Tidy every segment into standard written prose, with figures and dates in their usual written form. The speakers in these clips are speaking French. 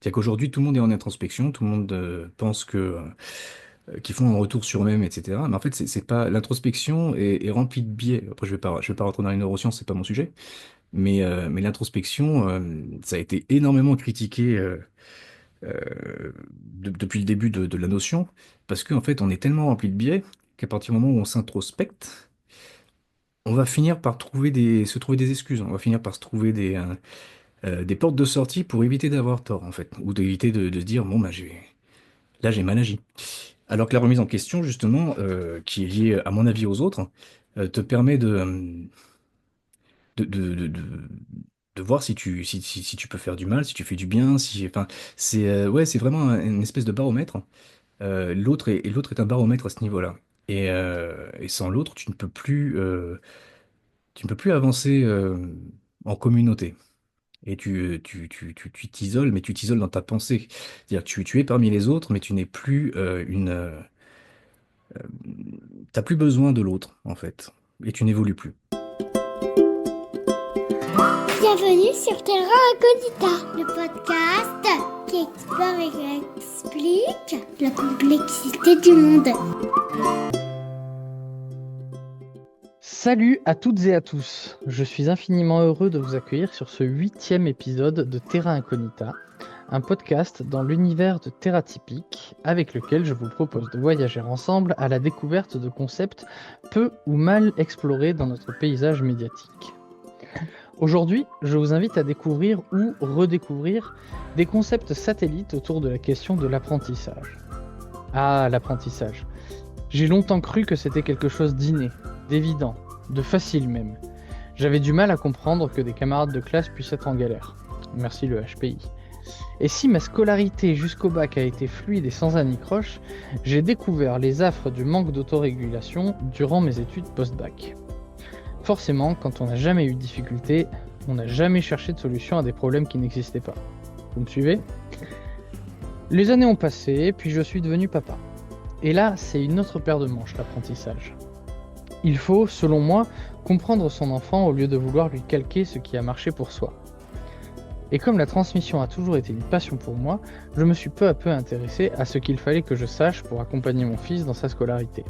C'est-à-dire qu'aujourd'hui, tout le monde est en introspection, tout le monde pense qu'ils font un retour sur eux-mêmes, etc. Mais en fait, c'est pas l'introspection est remplie de biais. Après, je vais pas rentrer dans les neurosciences, c'est pas mon sujet. Mais l'introspection, ça a été énormément critiqué depuis le début de la notion, parce qu'en fait, on est tellement rempli de biais qu'à partir du moment où on s'introspecte, on va finir par se trouver des excuses. On va finir par se trouver des portes de sortie pour éviter d'avoir tort, en fait, ou d'éviter de se dire, bon, bah, là, j'ai mal agi. Alors que la remise en question, justement, qui est liée, à mon avis, aux autres, te permet de de voir si tu peux faire du mal, si tu fais du bien, enfin, ouais, c'est vraiment une espèce de baromètre. L'autre est un baromètre à ce niveau-là. Et sans l'autre, tu ne peux plus avancer en communauté. Et tu t'isoles, mais tu t'isoles dans ta pensée. C'est-à-dire que tu es parmi les autres, mais tu n'es plus t'as plus besoin de l'autre, en fait. Et tu n'évolues plus. Bienvenue sur Terra Incognita, le podcast qui explore et qui explique la complexité du monde. Salut à toutes et à tous, je suis infiniment heureux de vous accueillir sur ce 8e épisode de Terra Incognita, un podcast dans l'univers de Terra Typique avec lequel je vous propose de voyager ensemble à la découverte de concepts peu ou mal explorés dans notre paysage médiatique. Aujourd'hui, je vous invite à découvrir ou redécouvrir des concepts satellites autour de la question de l'apprentissage. Ah, l'apprentissage. J'ai longtemps cru que c'était quelque chose d'inné, d'évident, de facile même. J'avais du mal à comprendre que des camarades de classe puissent être en galère. Merci le HPI. Et si ma scolarité jusqu'au bac a été fluide et sans anicroche, j'ai découvert les affres du manque d'autorégulation durant mes études post-bac. Forcément, quand on n'a jamais eu de difficulté, on n'a jamais cherché de solution à des problèmes qui n'existaient pas. Vous me suivez ? Les années ont passé, puis je suis devenu papa. Et là, c'est une autre paire de manches, l'apprentissage. Il faut, selon moi, comprendre son enfant au lieu de vouloir lui calquer ce qui a marché pour soi. Et comme la transmission a toujours été une passion pour moi, je me suis peu à peu intéressé à ce qu'il fallait que je sache pour accompagner mon fils dans sa scolarité.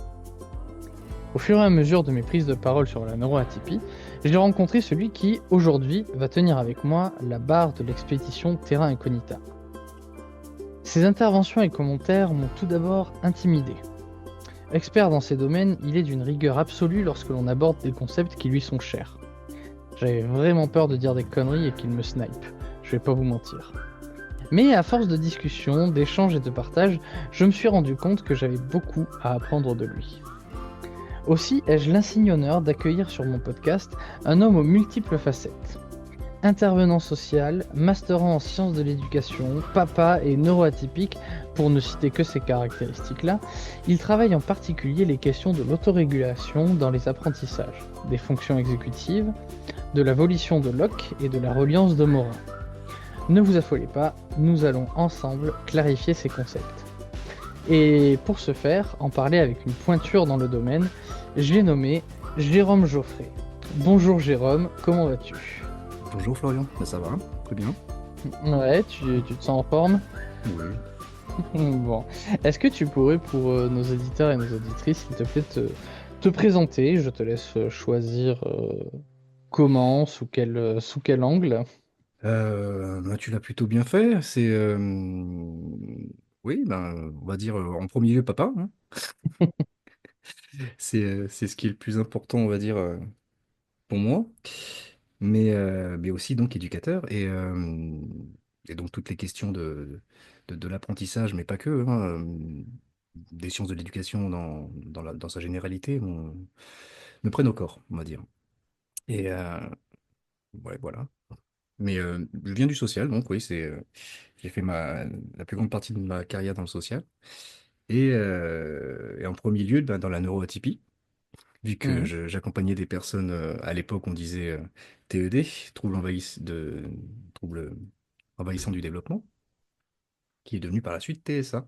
Au fur et à mesure de mes prises de parole sur la neuroatypie, j'ai rencontré celui qui, aujourd'hui, va tenir avec moi la barre de l'expédition Terra Incognita. Ses interventions et commentaires m'ont tout d'abord intimidé. Expert dans ces domaines, il est d'une rigueur absolue lorsque l'on aborde des concepts qui lui sont chers. J'avais vraiment peur de dire des conneries et qu'il me snipe, je vais pas vous mentir. Mais à force de discussion, d'échanges et de partage, je me suis rendu compte que j'avais beaucoup à apprendre de lui. Aussi ai-je l'insigne honneur d'accueillir sur mon podcast un homme aux multiples facettes. Intervenant social, masterant en sciences de l'éducation, papa et neuroatypique, pour ne citer que ces caractéristiques-là, il travaille en particulier les questions de l'autorégulation dans les apprentissages, des fonctions exécutives, de la volition de Locke et de la reliance de Morin. Ne vous affolez pas, nous allons ensemble clarifier ces concepts. Et pour ce faire, en parler avec une pointure dans le domaine, je l'ai nommé Jérôme Geoffrey. Bonjour Jérôme, comment vas-tu ? Bonjour Florian, ben, ça va, très bien. Ouais, tu te sens en forme? Oui. Bon. Est-ce que tu pourrais, pour nos éditeurs et nos auditrices, s'il te plaît, te présenter? Je te laisse choisir comment, sous quel angle. Ben, tu l'as plutôt bien fait. Oui, ben, on va dire en premier lieu papa, hein. C'est ce qui est le plus important, on va dire, pour moi. Mais aussi donc éducateur. Et donc toutes les questions de l'apprentissage, mais pas que, hein, des sciences de l'éducation dans sa généralité, me prennent au corps, on va dire. Et ouais, voilà. Mais je viens du social, donc oui, j'ai fait la plus grande partie de ma carrière dans le social. Et en premier lieu, ben, dans la neuroatypie, vu que Mhm. j'accompagnais des personnes, à l'époque, on disait TED, trouble envahissant du développement, qui est devenu par la suite TSA,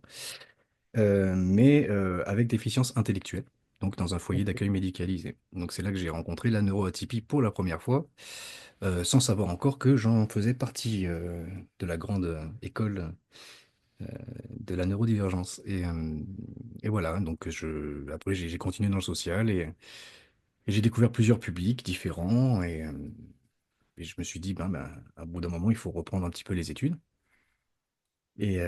mais avec déficience intellectuelle. donc dans un foyer Ok. d'accueil médicalisé. Donc c'est là que j'ai rencontré la neuroatypie pour la première fois, sans savoir encore que j'en faisais partie de la grande école de la neurodivergence. Et voilà, donc après j'ai continué dans le social et j'ai découvert plusieurs publics différents et je me suis dit, à bout d'un moment, il faut reprendre un petit peu les études et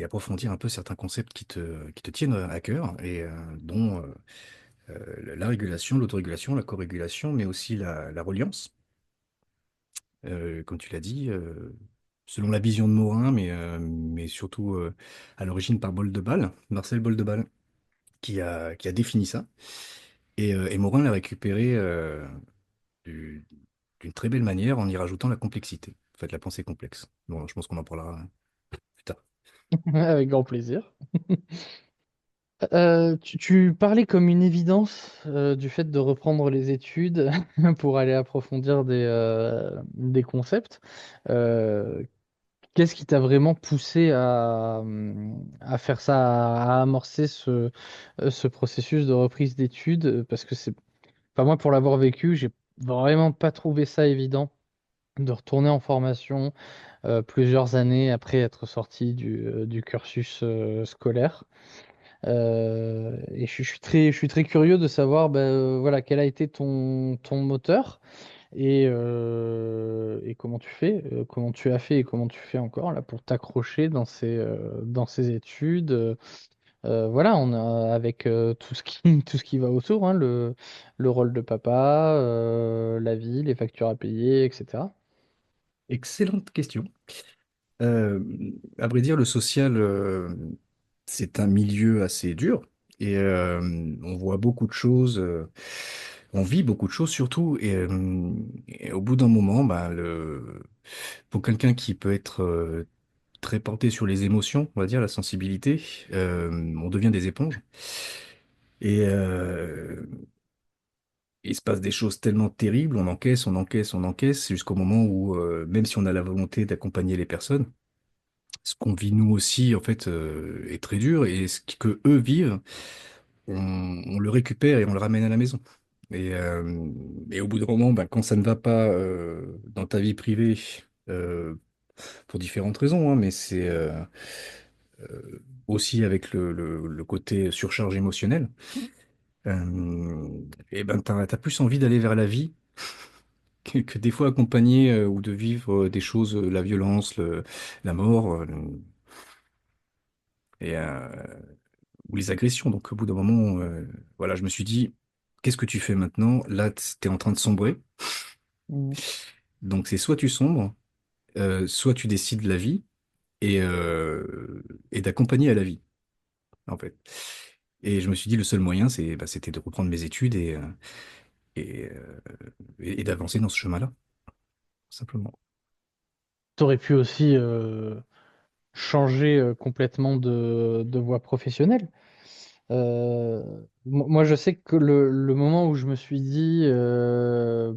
approfondir un peu certains concepts qui te tiennent à cœur dont la régulation, l'autorégulation, la corégulation, mais aussi la reliance, comme tu l'as dit, selon la vision de Morin, mais surtout à l'origine par Boldebal, Marcel Boldebal, qui a défini ça. Et Morin l'a récupéré du- d'une très belle manière en y rajoutant la complexité, en fait, la pensée complexe. Bon, je pense qu'on en parlera plus tard. Avec grand plaisir. Tu parlais comme une évidence du fait de reprendre les études pour aller approfondir des concepts. Euh, Qu'est-ce qui t'a vraiment poussé à faire ça, à amorcer ce processus de reprise d'études? Parce que c'est, enfin moi, pour l'avoir vécu, j'ai vraiment pas trouvé ça évident de retourner en formation plusieurs années après être sorti du cursus scolaire. Et je suis très curieux de savoir voilà, quel a été ton moteur et comment tu as fait et comment tu fais encore là, pour t'accrocher dans ces études. Voilà, on a avec tout ce qui, tout ce qui va autour, hein, le rôle de papa, la vie, les factures à payer, etc. Excellente question. Euh, à vrai dire, le social, c'est un milieu assez dur et on voit beaucoup de choses, on vit beaucoup de choses surtout. Et au bout d'un moment, pour quelqu'un qui peut être très porté sur les émotions, on va dire, la sensibilité, on devient des éponges. Et il se passe des choses tellement terribles, on encaisse, on encaisse, on encaisse, jusqu'au moment où, même si on a la volonté d'accompagner les personnes, ce qu'on vit nous aussi, en fait, est très dur et que eux vivent, on le récupère et on le ramène à la maison. Et au bout d'un moment, quand ça ne va pas dans ta vie privée, euh, pour différentes raisons, hein, mais c'est aussi avec le côté surcharge émotionnelle, et t'as plus envie d'aller vers la vie que des fois accompagner ou de vivre des choses, la violence, la mort. Et, ou les agressions. Donc, au bout d'un moment, voilà, je me suis dit, qu'est-ce que tu fais maintenant? Là, tu es en train de sombrer. Mhm. Donc, c'est soit tu sombres, soit tu décides la vie et d'accompagner à la vie, en fait. Et je me suis dit, le seul moyen, c'était de reprendre mes études et, euh, et d'avancer dans ce chemin-là, simplement. T'aurais pu aussi changer complètement de voie professionnelle. Euh, Moi, je sais que le moment où je me suis dit, je,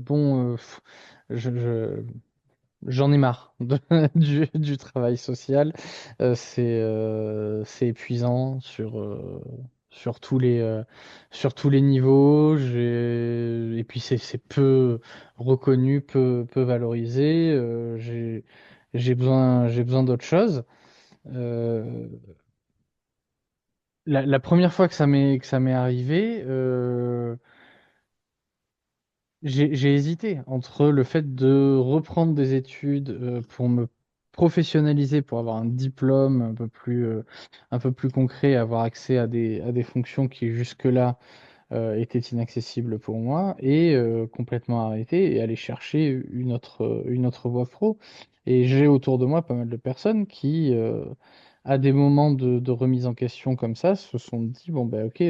je- j'en ai marre du travail social, c'est épuisant sur tous les niveaux, et puis c'est peu reconnu, peu valorisé, j'ai besoin d'autre chose. Euh, la première fois que ça m'est arrivé, j'ai hésité entre le fait de reprendre des études pour me professionnaliser, pour avoir un diplôme un peu plus concret, avoir accès à des fonctions qui jusque-là étaient inaccessibles pour moi, et complètement arrêter et aller chercher une autre voie pro. Et j'ai autour de moi pas mal de personnes qui, à des moments de remise en question comme ça, se sont dit, bon, ben ok,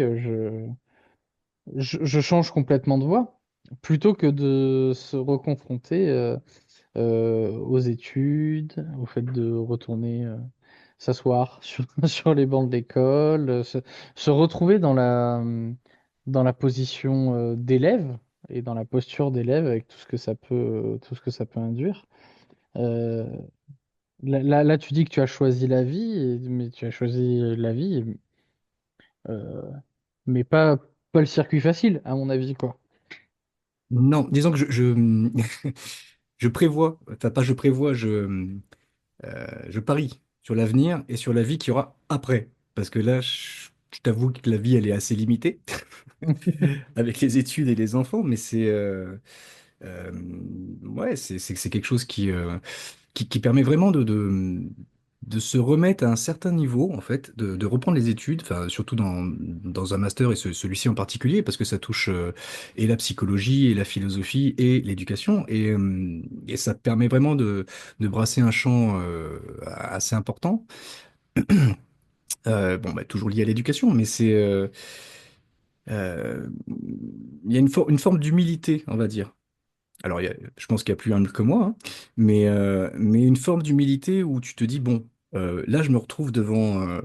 je change complètement de voie, plutôt que de se reconfronter aux études, au fait de retourner s'asseoir sur les bancs de l'école, se retrouver dans la position d'élève et dans la posture d'élève avec tout ce que ça peut, tout ce que ça peut induire. Euh, Là, tu dis que tu as choisi la vie, mais tu as choisi la vie, euh, mais pas. pas le circuit facile, à mon avis, quoi. Non, disons que je prévois, enfin pas je prévois, je parie sur l'avenir et sur la vie qu'il y aura après. Parce que là, je t'avoue que la vie, elle est assez limitée avec les études et les enfants, mais euh, ouais, c'est quelque chose qui permet vraiment de se remettre à un certain niveau, en fait, de reprendre les études, enfin, surtout dans un master et celui-ci en particulier, parce que ça touche et la psychologie, et la philosophie, et l'éducation, et ça permet vraiment de brasser un champ assez important. Bon, bah, toujours lié à l'éducation, mais euh, il y a une forme d'humilité, on va dire. Alors, je pense qu'il y a plus humble que moi, hein, mais une forme d'humilité où tu te dis, bon, là, je me retrouve devant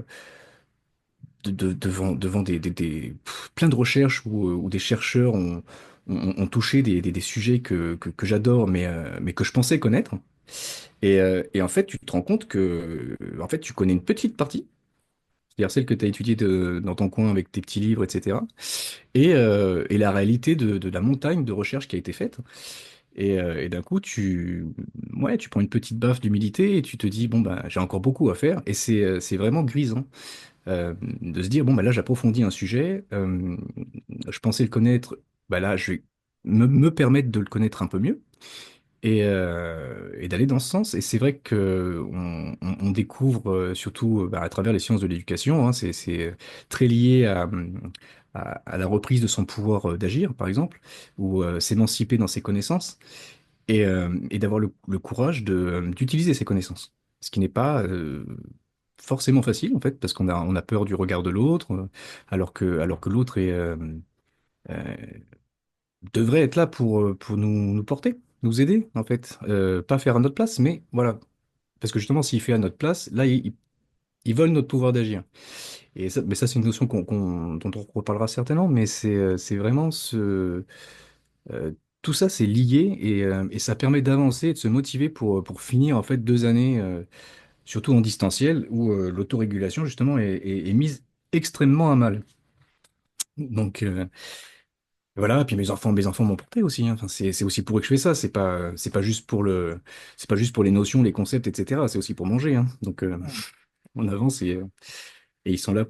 plein de recherches où des chercheurs ont touché des sujets que j'adore, mais que je pensais connaître. Et en fait, tu te rends compte que en fait, tu connais une petite partie, c'est-à-dire celle que tu as étudiée dans ton coin avec tes petits livres, etc. Et la réalité de la montagne de recherche qui a été faite. Et d'un coup, ouais, tu prends une petite baffe d'humilité et tu te dis, bon, bah, j'ai encore beaucoup à faire. Et c'est vraiment grisant de se dire, bon, bah, là, j'approfondis un sujet, je pensais le connaître, bah, là, je vais me permettre de le connaître un peu mieux et d'aller dans ce sens. Et c'est vrai que on découvre, surtout bah, à travers les sciences de l'éducation, hein, c'est très lié à la reprise de son pouvoir d'agir, par exemple, ou s'émanciper dans ses connaissances et d'avoir le courage d'utiliser ses connaissances. Ce qui n'est pas forcément facile, en fait, parce on a peur du regard de l'autre, alors que l'autre euh, devrait être là pour nous porter, nous aider, en fait. Pas faire à notre place, mais voilà. Parce que justement, s'il fait à notre place, là, il vole notre pouvoir d'agir. Mais ça, c'est une notion dont on reparlera certainement, mais c'est vraiment euh, tout ça, c'est lié et ça permet d'avancer et de se motiver pour finir en fait 2 années, surtout en distanciel, où l'autorégulation justement est mise extrêmement à mal. Donc voilà, puis mes enfants m'ont porté aussi, hein. Enfin, c'est aussi pour eux que je fais ça. C'est pas juste c'est pas juste pour les notions, les concepts, etc. C'est aussi pour manger, hein. Donc on avance et ils sont là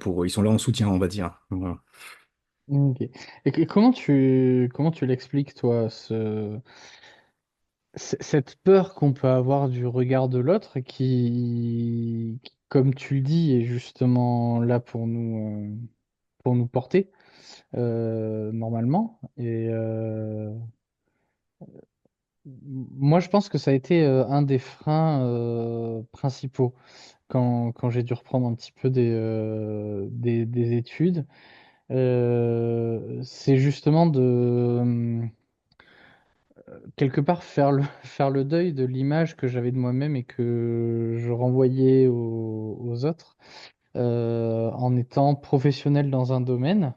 en soutien, on va dire. Voilà. Ok. Et comment tu l'expliques, toi, cette peur qu'on peut avoir du regard de l'autre qui, comme tu le dis, est justement là pour nous porter, normalement. Moi, je pense que ça a été un des freins principaux quand j'ai dû reprendre un petit peu des études. C'est justement de quelque part faire le deuil de l'image que j'avais de moi-même et que je renvoyais aux autres en étant professionnel dans un domaine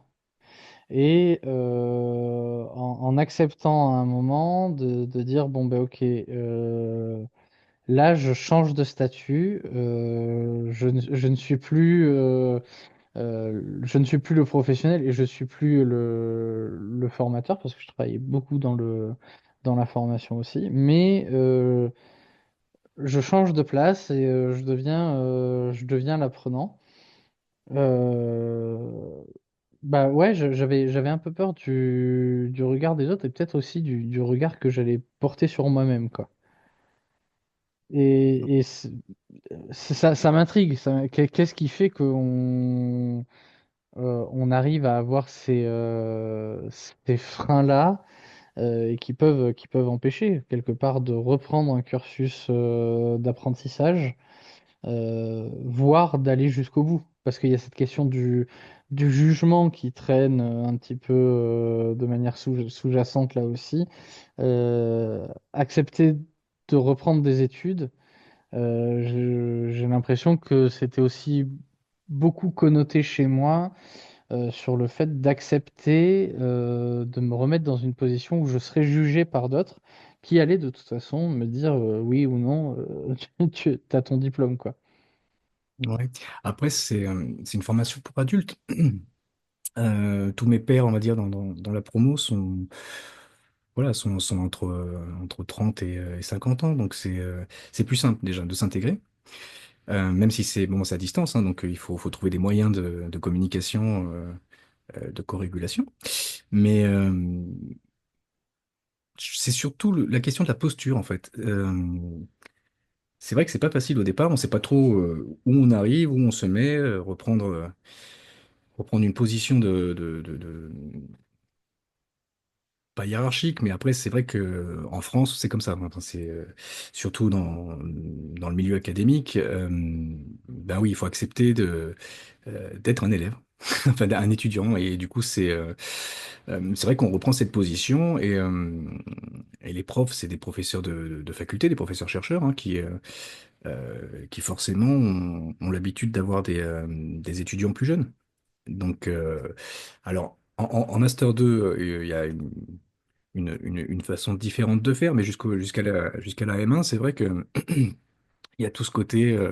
et en acceptant à un moment de dire bon ben ok, là je change de statut, je ne suis plus le professionnel et je suis plus le formateur parce que je travaillais beaucoup dans la formation aussi, mais je change de place et je deviens l'apprenant. Euh, Bah ouais, j'avais un peu peur du regard des autres et peut-être aussi du regard que j'allais porter sur moi-même, quoi. Et ça m'intrigue. Qu'est-ce qui fait qu'on arrive à avoir ces freins-là et qui peuvent empêcher quelque part de reprendre un cursus d'apprentissage, voire d'aller jusqu'au bout. Parce qu'il y a cette question du jugement qui traîne un petit peu de manière sous-jacente là aussi. Accepter de reprendre des études, j'ai l'impression que c'était aussi beaucoup connoté chez moi sur le fait d'accepter de me remettre dans une position où je serais jugé par d'autres qui allaient de toute façon me dire oui ou non, tu as ton diplôme, quoi. Ouais. Après, c'est une formation pour adultes. Tous mes pairs, on va dire, dans la promo voilà, sont entre 30 et 50 ans. Donc, c'est plus simple déjà de s'intégrer. Même si c'est bon, c'est à distance, hein, donc faut trouver des moyens de communication, de co-régulation. Mais c'est surtout la question de la posture, en fait. C'est vrai que c'est pas facile au départ, on sait pas trop où on arrive, où on se met, reprendre une position pas hiérarchique, mais après, c'est vrai que en France, c'est comme ça. Enfin, c'est surtout dans le milieu académique. Ben oui, il faut accepter d'être un élève, enfin un étudiant, et du coup, c'est vrai qu'on reprend cette position, et les profs, c'est des professeurs de faculté, des professeurs chercheurs, hein, qui forcément ont l'habitude d'avoir des étudiants plus jeunes. Donc, alors, en Master 2, il y a une façon différente de faire, mais jusqu'à la M1, c'est vrai que il y a tout ce côté euh,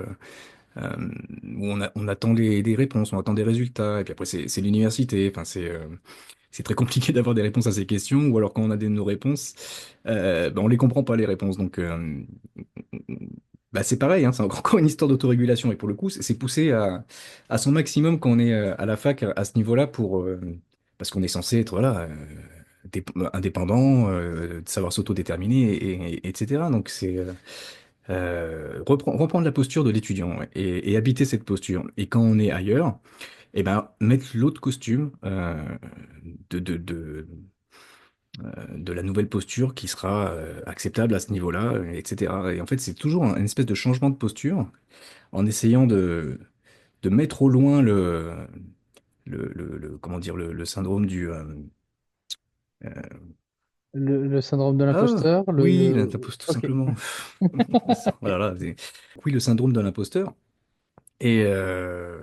où on attend des réponses, on attend des résultats, et puis après, c'est l'université. Enfin, c'est très compliqué d'avoir des réponses à ces questions, ou alors quand on a nos réponses, ben, on les comprend pas, les réponses. Donc, bah, c'est pareil, hein, c'est encore une histoire d'autorégulation, et pour le coup, c'est poussé à son maximum quand on est à la fac à ce niveau-là, parce qu'on est censé être voilà, indépendant, de savoir s'autodéterminer, etc. Donc c'est reprendre la posture de l'étudiant, ouais, et habiter cette posture. Et quand on est ailleurs, eh ben, mettre l'autre costume de, de, de, de la nouvelle posture qui sera acceptable à ce niveau-là, etc. Et en fait, c'est toujours une espèce de changement de posture en essayant de mettre au loin comment dire, le syndrome euh, Le syndrome de ah, l'imposteur, oui, le... l'impose tout Ok. simplement. Voilà, oui, le syndrome de l'imposteur. Et, euh,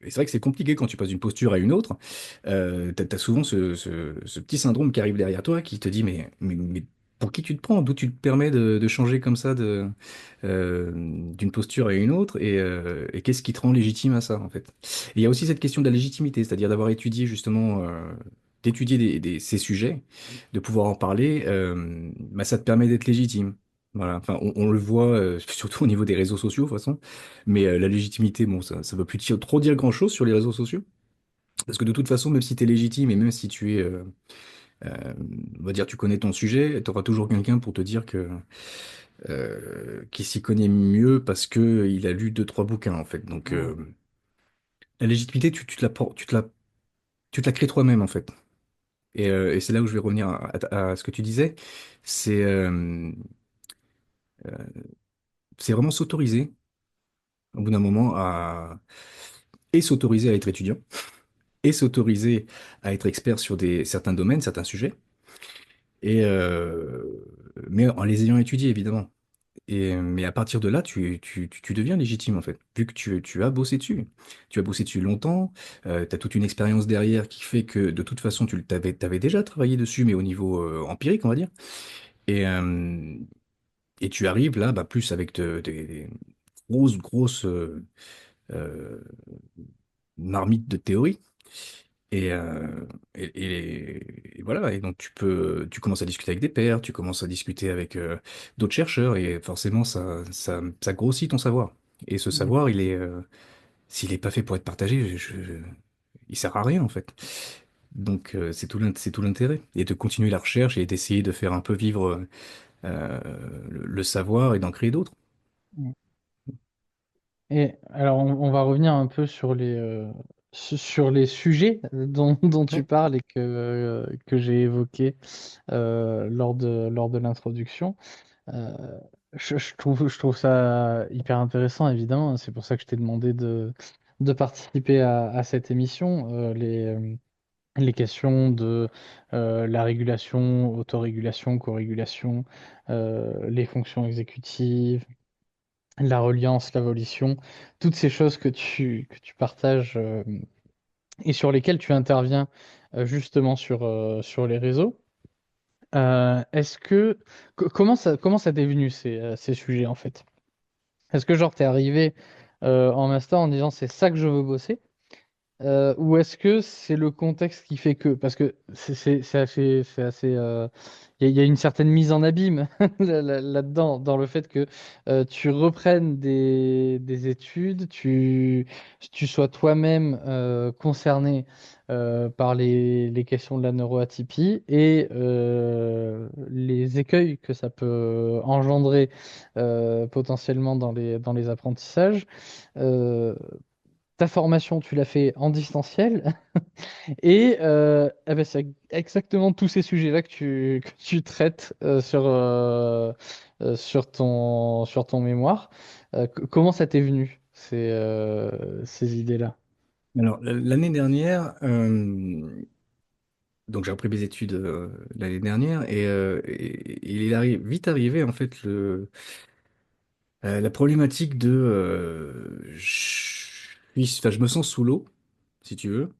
et c'est vrai que c'est compliqué quand tu passes d'une posture à une autre. T'as souvent ce petit syndrome qui arrive derrière toi qui te dit, mais pour qui tu te prends? D'où tu te permets de changer comme ça d'une posture à une autre? Et qu'est-ce qui te rend légitime à ça, en fait? Et il y a aussi cette question de la légitimité, c'est-à-dire d'avoir étudié justement, d'étudier ces sujets, de pouvoir en parler, bah, ça te permet d'être légitime. Voilà. Enfin, on le voit surtout au niveau des réseaux sociaux, de toute façon. Mais la légitimité, bon, ça ne veut plus trop dire grand-chose sur les réseaux sociaux. Parce que de toute façon, même si tu es légitime et même si tu es, euh, on va dire, tu connais ton sujet, tu auras toujours quelqu'un pour te dire qu'il s'y connaît mieux parce que il a lu deux, trois bouquins, en fait. Donc, Mm. la légitimité, tu te la crées toi-même, en fait. Et c'est là où je vais revenir à ce que tu disais. C'est c'est vraiment s'autoriser, au bout d'un moment, et s'autoriser à être étudiant, et s'autoriser à être expert sur certains domaines, certains sujets, et, mais en les ayant étudiés, évidemment. Mais à partir de là, tu deviens légitime, en fait, vu que tu as bossé dessus. Tu as bossé dessus longtemps, tu as toute une expérience derrière qui fait que, de toute façon, t'avais déjà travaillé dessus, mais au niveau empirique, on va dire. Et, euh, et tu arrives là, bah, plus avec des grosses euh, marmites de théorie. Et, euh, et voilà, et donc tu commences à discuter avec des pairs, tu commences à discuter avec d'autres chercheurs, et forcément ça grossit ton savoir. Et ce Mm. savoir, s'il est pas fait pour être partagé, il sert à rien en fait. Donc c'est tout l'intérêt, et de continuer la recherche et d'essayer de faire un peu vivre le savoir et d'en créer d'autres. Mm. Et alors, on va revenir un peu sur les sujets dont tu Ouais. parles et que j'ai évoqués lors de l'introduction. Euh, je trouve ça hyper intéressant, évidemment. C'est pour ça que je t'ai demandé de participer à cette émission. Les questions de la régulation, autorégulation, corégulation, les fonctions exécutives, la reliance, la volition, toutes ces choses que tu partages et sur lesquelles tu interviens justement sur les réseaux. Est-ce que comment ça t'est venu ces sujets en fait? Est-ce que genre t'es arrivé en master en disant c'est ça que je veux bosser? Ou est-ce que c'est le contexte qui fait que? Parce que c'est assez, il y a une certaine mise en abîme là-dedans, dans le fait que tu reprennes des études, tu sois toi-même concerné par les questions de la neuroatypie et les écueils que ça peut engendrer potentiellement dans les apprentissages. Euh, Ta formation, tu l'as fait en distanciel et eh ben, c'est exactement tous ces sujets-là que tu traites sur ton mémoire. Comment ça t'est venu, ces idées-là? Alors, l'année dernière, donc j'ai repris mes études l'année dernière et il est vite arrivé en fait la problématique de enfin, je me sens sous l'eau, si tu veux,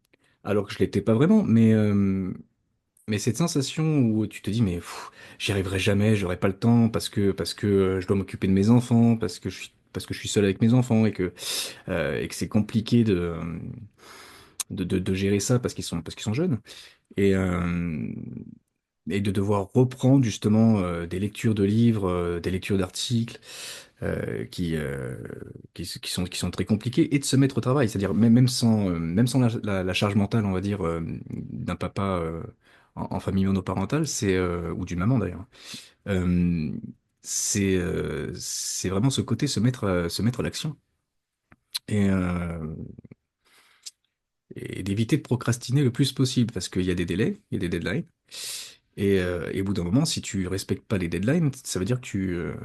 alors que je l'étais pas vraiment, mais cette sensation où tu te dis mais j'y arriverai jamais, j'aurai pas le temps parce que je dois m'occuper de mes enfants, parce que je suis seul avec mes enfants et que c'est compliqué de gérer ça parce qu'ils sont jeunes et de devoir reprendre justement des lectures de livres, des lectures d'articles euh, qui, euh, qui sont très compliquées et de se mettre au travail, c'est-à-dire même sans la charge mentale, on va dire, d'un papa en famille monoparentale, ou d'une maman d'ailleurs. Euh, c'est vraiment ce côté se mettre à l'action et, euh, et d'éviter de procrastiner le plus possible parce qu'il y a des délais, il y a des deadlines. Et au bout d'un moment, si tu respectes pas les deadlines, ça veut dire que tu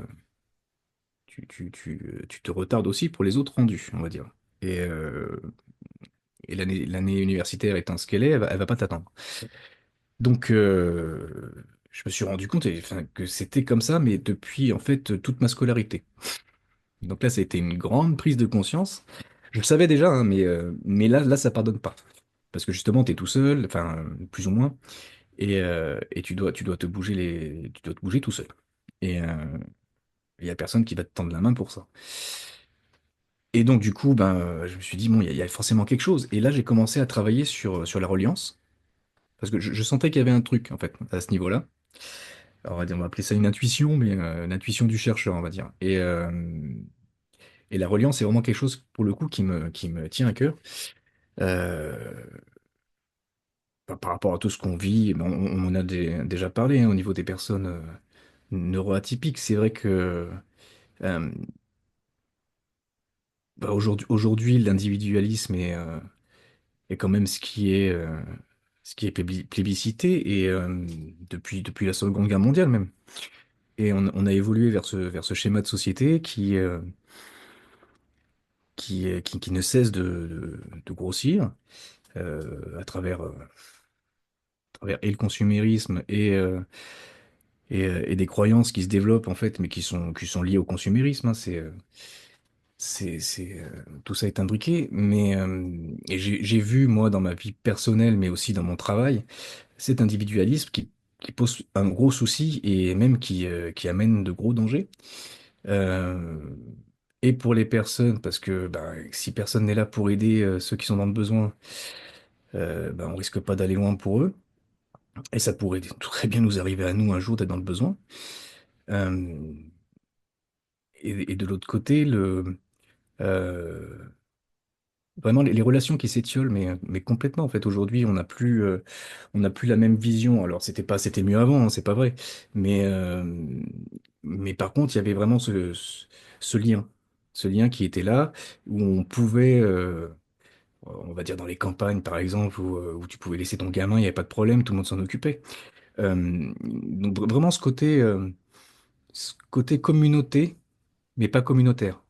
te retardes aussi pour les autres rendus, on va dire. Et, euh, et l'année universitaire étant ce qu'elle est, elle va pas t'attendre. Donc, je me suis rendu compte enfin, que c'était comme ça, mais depuis en fait toute ma scolarité. Donc là, ça a été une grande prise de conscience. Je le savais déjà, hein, mais là, ça pardonne pas. Parce que justement, tu es tout seul, enfin, plus ou moins, et tu dois te bouger tout seul. Et il y a personne qui va te tendre la main pour ça. Et donc, du coup, ben, je me suis dit, bon, il y a forcément quelque chose. Et là, j'ai commencé à travailler sur la reliance, parce que je sentais qu'il y avait un truc, en fait, à ce niveau-là. Alors, on va appeler ça une intuition, mais l'intuition du chercheur, on va dire. Et la reliance, c'est vraiment quelque chose, pour le coup, qui me tient à cœur. Euh, Par rapport à tout ce qu'on vit, ben, on en a déjà parlé hein, au niveau des personnes neuroatypiques. C'est vrai que euh, bah, aujourd'hui, l'individualisme est quand même ce qui est plébiscité et depuis la Seconde Guerre mondiale même. Et on a évolué vers ce schéma de société qui ne cesse de grossir à travers et le consumérisme et des croyances qui se développent en fait, mais qui sont liées au consumérisme. Hein. Tout ça est imbriqué, mais et j'ai vu moi dans ma vie personnelle, mais aussi dans mon travail, cet individualisme qui pose un gros souci et même qui amène de gros dangers. Euh, et pour les personnes, parce que bah, si personne n'est là pour aider ceux qui sont dans le besoin, bah, on risque pas d'aller loin pour eux. Et ça pourrait très bien nous arriver à nous un jour d'être dans le besoin. Euh, et de l'autre côté, euh, vraiment les relations qui s'étiolent, mais complètement en fait. Aujourd'hui, on n'a plus la même vision. Alors c'était mieux avant, hein, c'est pas vrai. Mais, euh, mais par contre, il y avait vraiment ce lien qui était là, où on pouvait, on va dire dans les campagnes par exemple, où tu pouvais laisser ton gamin, il n'y avait pas de problème, tout le monde s'en occupait. Donc vraiment ce côté communauté, mais pas communautaire.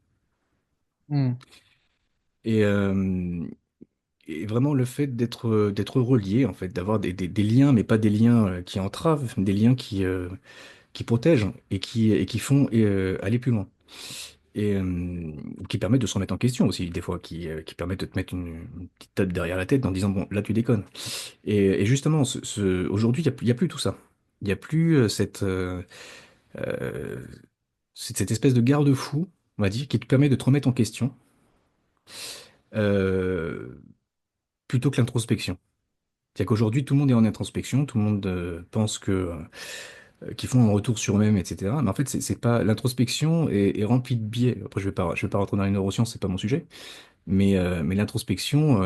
Hmm. Et, euh, et vraiment le fait d'être relié, en fait, d'avoir des liens, mais pas des liens qui entravent, des liens qui protègent et qui font aller plus loin. Et qui permettent de se remettre en question aussi, des fois, qui permettent de te mettre une petite tape derrière la tête en disant, bon, là, tu déconnes. Et justement, aujourd'hui, il y a plus tout ça. Il n'y a plus euh, cette espèce de garde-fou, on va dire, qui te permet de te remettre en question. Euh, plutôt que l'introspection. C'est-à-dire qu'aujourd'hui, tout le monde est en introspection, tout le monde pense qu'ils font un retour sur eux-mêmes, etc. Mais en fait, c'est pas l'introspection est remplie de biais. Après, je vais pas rentrer dans les neurosciences, c'est pas mon sujet. Mais l'introspection,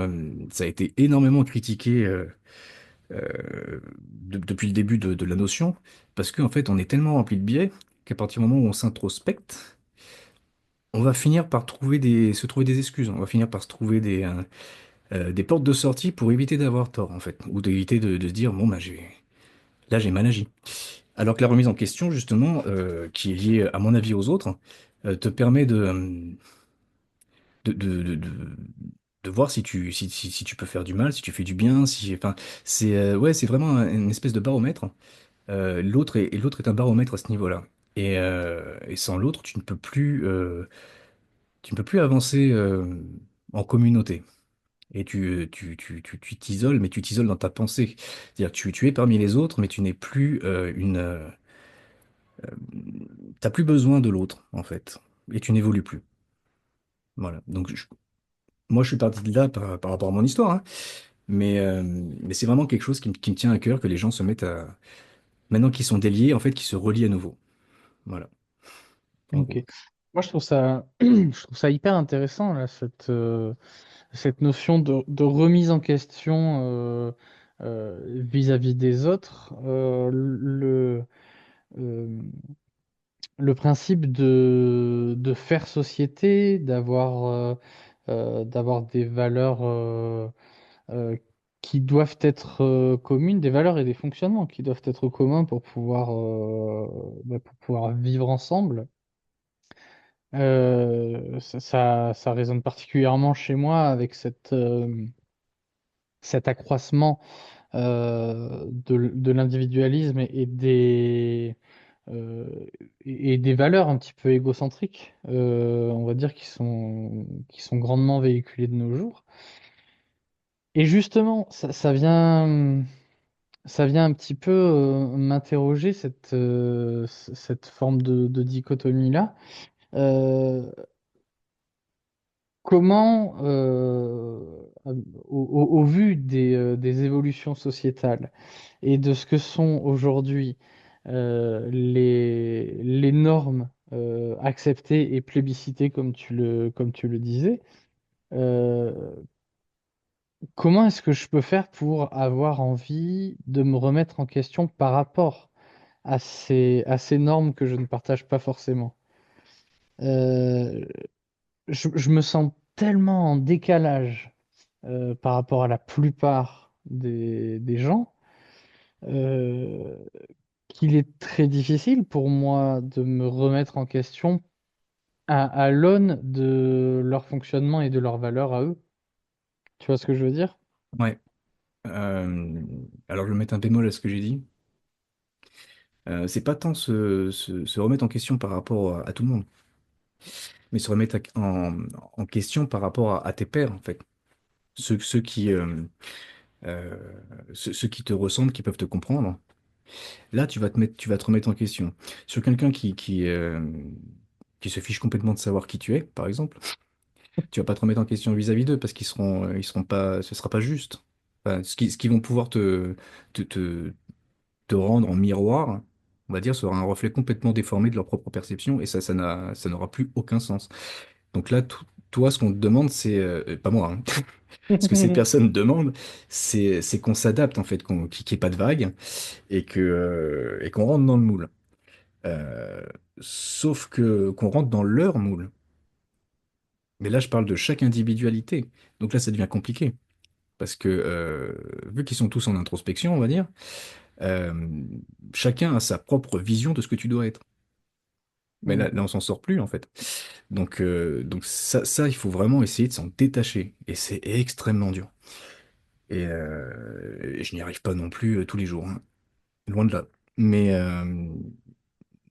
ça a été énormément critiqué depuis le début de la notion, parce qu'en fait, on est tellement rempli de biais qu'à partir du moment où on s'introspecte, on va finir par se trouver des excuses. On va finir par se trouver des portes de sortie pour éviter d'avoir tort, en fait, ou d'éviter de se dire, bon, bah, là, j'ai mal agi. Alors que la remise en question, justement, qui est liée, à mon avis, aux autres, te permet de de voir si tu peux faire du mal, si tu fais du bien, si, enfin, ouais, c'est vraiment une espèce de baromètre. L'autre est un baromètre à ce niveau-là. Et sans l'autre, tu ne peux plus avancer en communauté. Et tu t'isoles, mais tu t'isoles dans ta pensée. C'est-à-dire, tu es parmi les autres, mais tu n'es plus t'as plus besoin de l'autre, en fait. Et tu n'évolues plus. Voilà. Donc, moi, je suis parti de là par rapport à mon histoire, hein. Mais c'est vraiment quelque chose qui me tient à cœur, que les gens se mettent à, maintenant qu'ils sont déliés, en fait, qu'ils se relient à nouveau. Voilà, en Ok. gros. Moi, je trouve ça, je trouve ça hyper intéressant, là, cette notion de remise en question vis-à-vis des autres. Euh, le principe de faire société, d'avoir des valeurs euh, qui doivent être communes, des valeurs et des fonctionnements qui doivent être communs pour pouvoir vivre ensemble. Ça résonne particulièrement chez moi avec cet accroissement de l'individualisme euh, et des valeurs un petit peu égocentriques, on va dire, qui sont grandement véhiculées de nos jours. Et justement, ça vient un petit peu m'interroger cette forme de dichotomie-là. Euh, Comment, au vu des évolutions sociétales et de ce que sont aujourd'hui les normes acceptées et plébiscitées, comme tu le disais, euh, comment est-ce que je peux faire pour avoir envie de me remettre en question par rapport à ces normes que je ne partage pas forcément? Euh, je me sens tellement en décalage par rapport à la plupart des gens, euh, qu'il est très difficile pour moi de me remettre en question à l'aune de leur fonctionnement et de leurs valeurs à eux. Tu vois ce que je veux dire? Ouais. Euh, alors, je vais mettre un bémol à ce que j'ai dit. C'est pas tant se remettre en question par rapport à tout le monde, mais se remettre en question par rapport à tes pairs, en fait. Ceux euh, ceux qui te ressemblent, qui peuvent te comprendre. Là, tu vas te remettre en question. Sur quelqu'un qui se fiche complètement de savoir qui tu es, par exemple, tu vas pas te remettre en question vis-à-vis d'eux parce ils seront pas, ce sera pas juste. Enfin, ce qu'ils vont pouvoir te, te, te rendre en miroir, on va dire, sera un reflet complètement déformé de leur propre perception et ça n'aura plus aucun sens. Donc là, toi, ce qu'on te demande, pas moi, hein. Ce que ces personnes demandent, c'est qu'on s'adapte en fait, qu'il n'y ait pas de vagues et qu'on rentre dans le moule. Euh, Sauf que qu'on rentre dans leur moule. Mais là, je parle de chaque individualité. Donc là, ça devient compliqué. Parce que vu qu'ils sont tous en introspection, on va dire, euh, chacun a sa propre vision de ce que tu dois être. Mais Mhm. là on s'en sort plus, en fait. Donc ça, il faut vraiment essayer de s'en détacher. Et c'est extrêmement dur. Et je n'y arrive pas non plus tous les jours, hein. Loin de là. Mais, euh,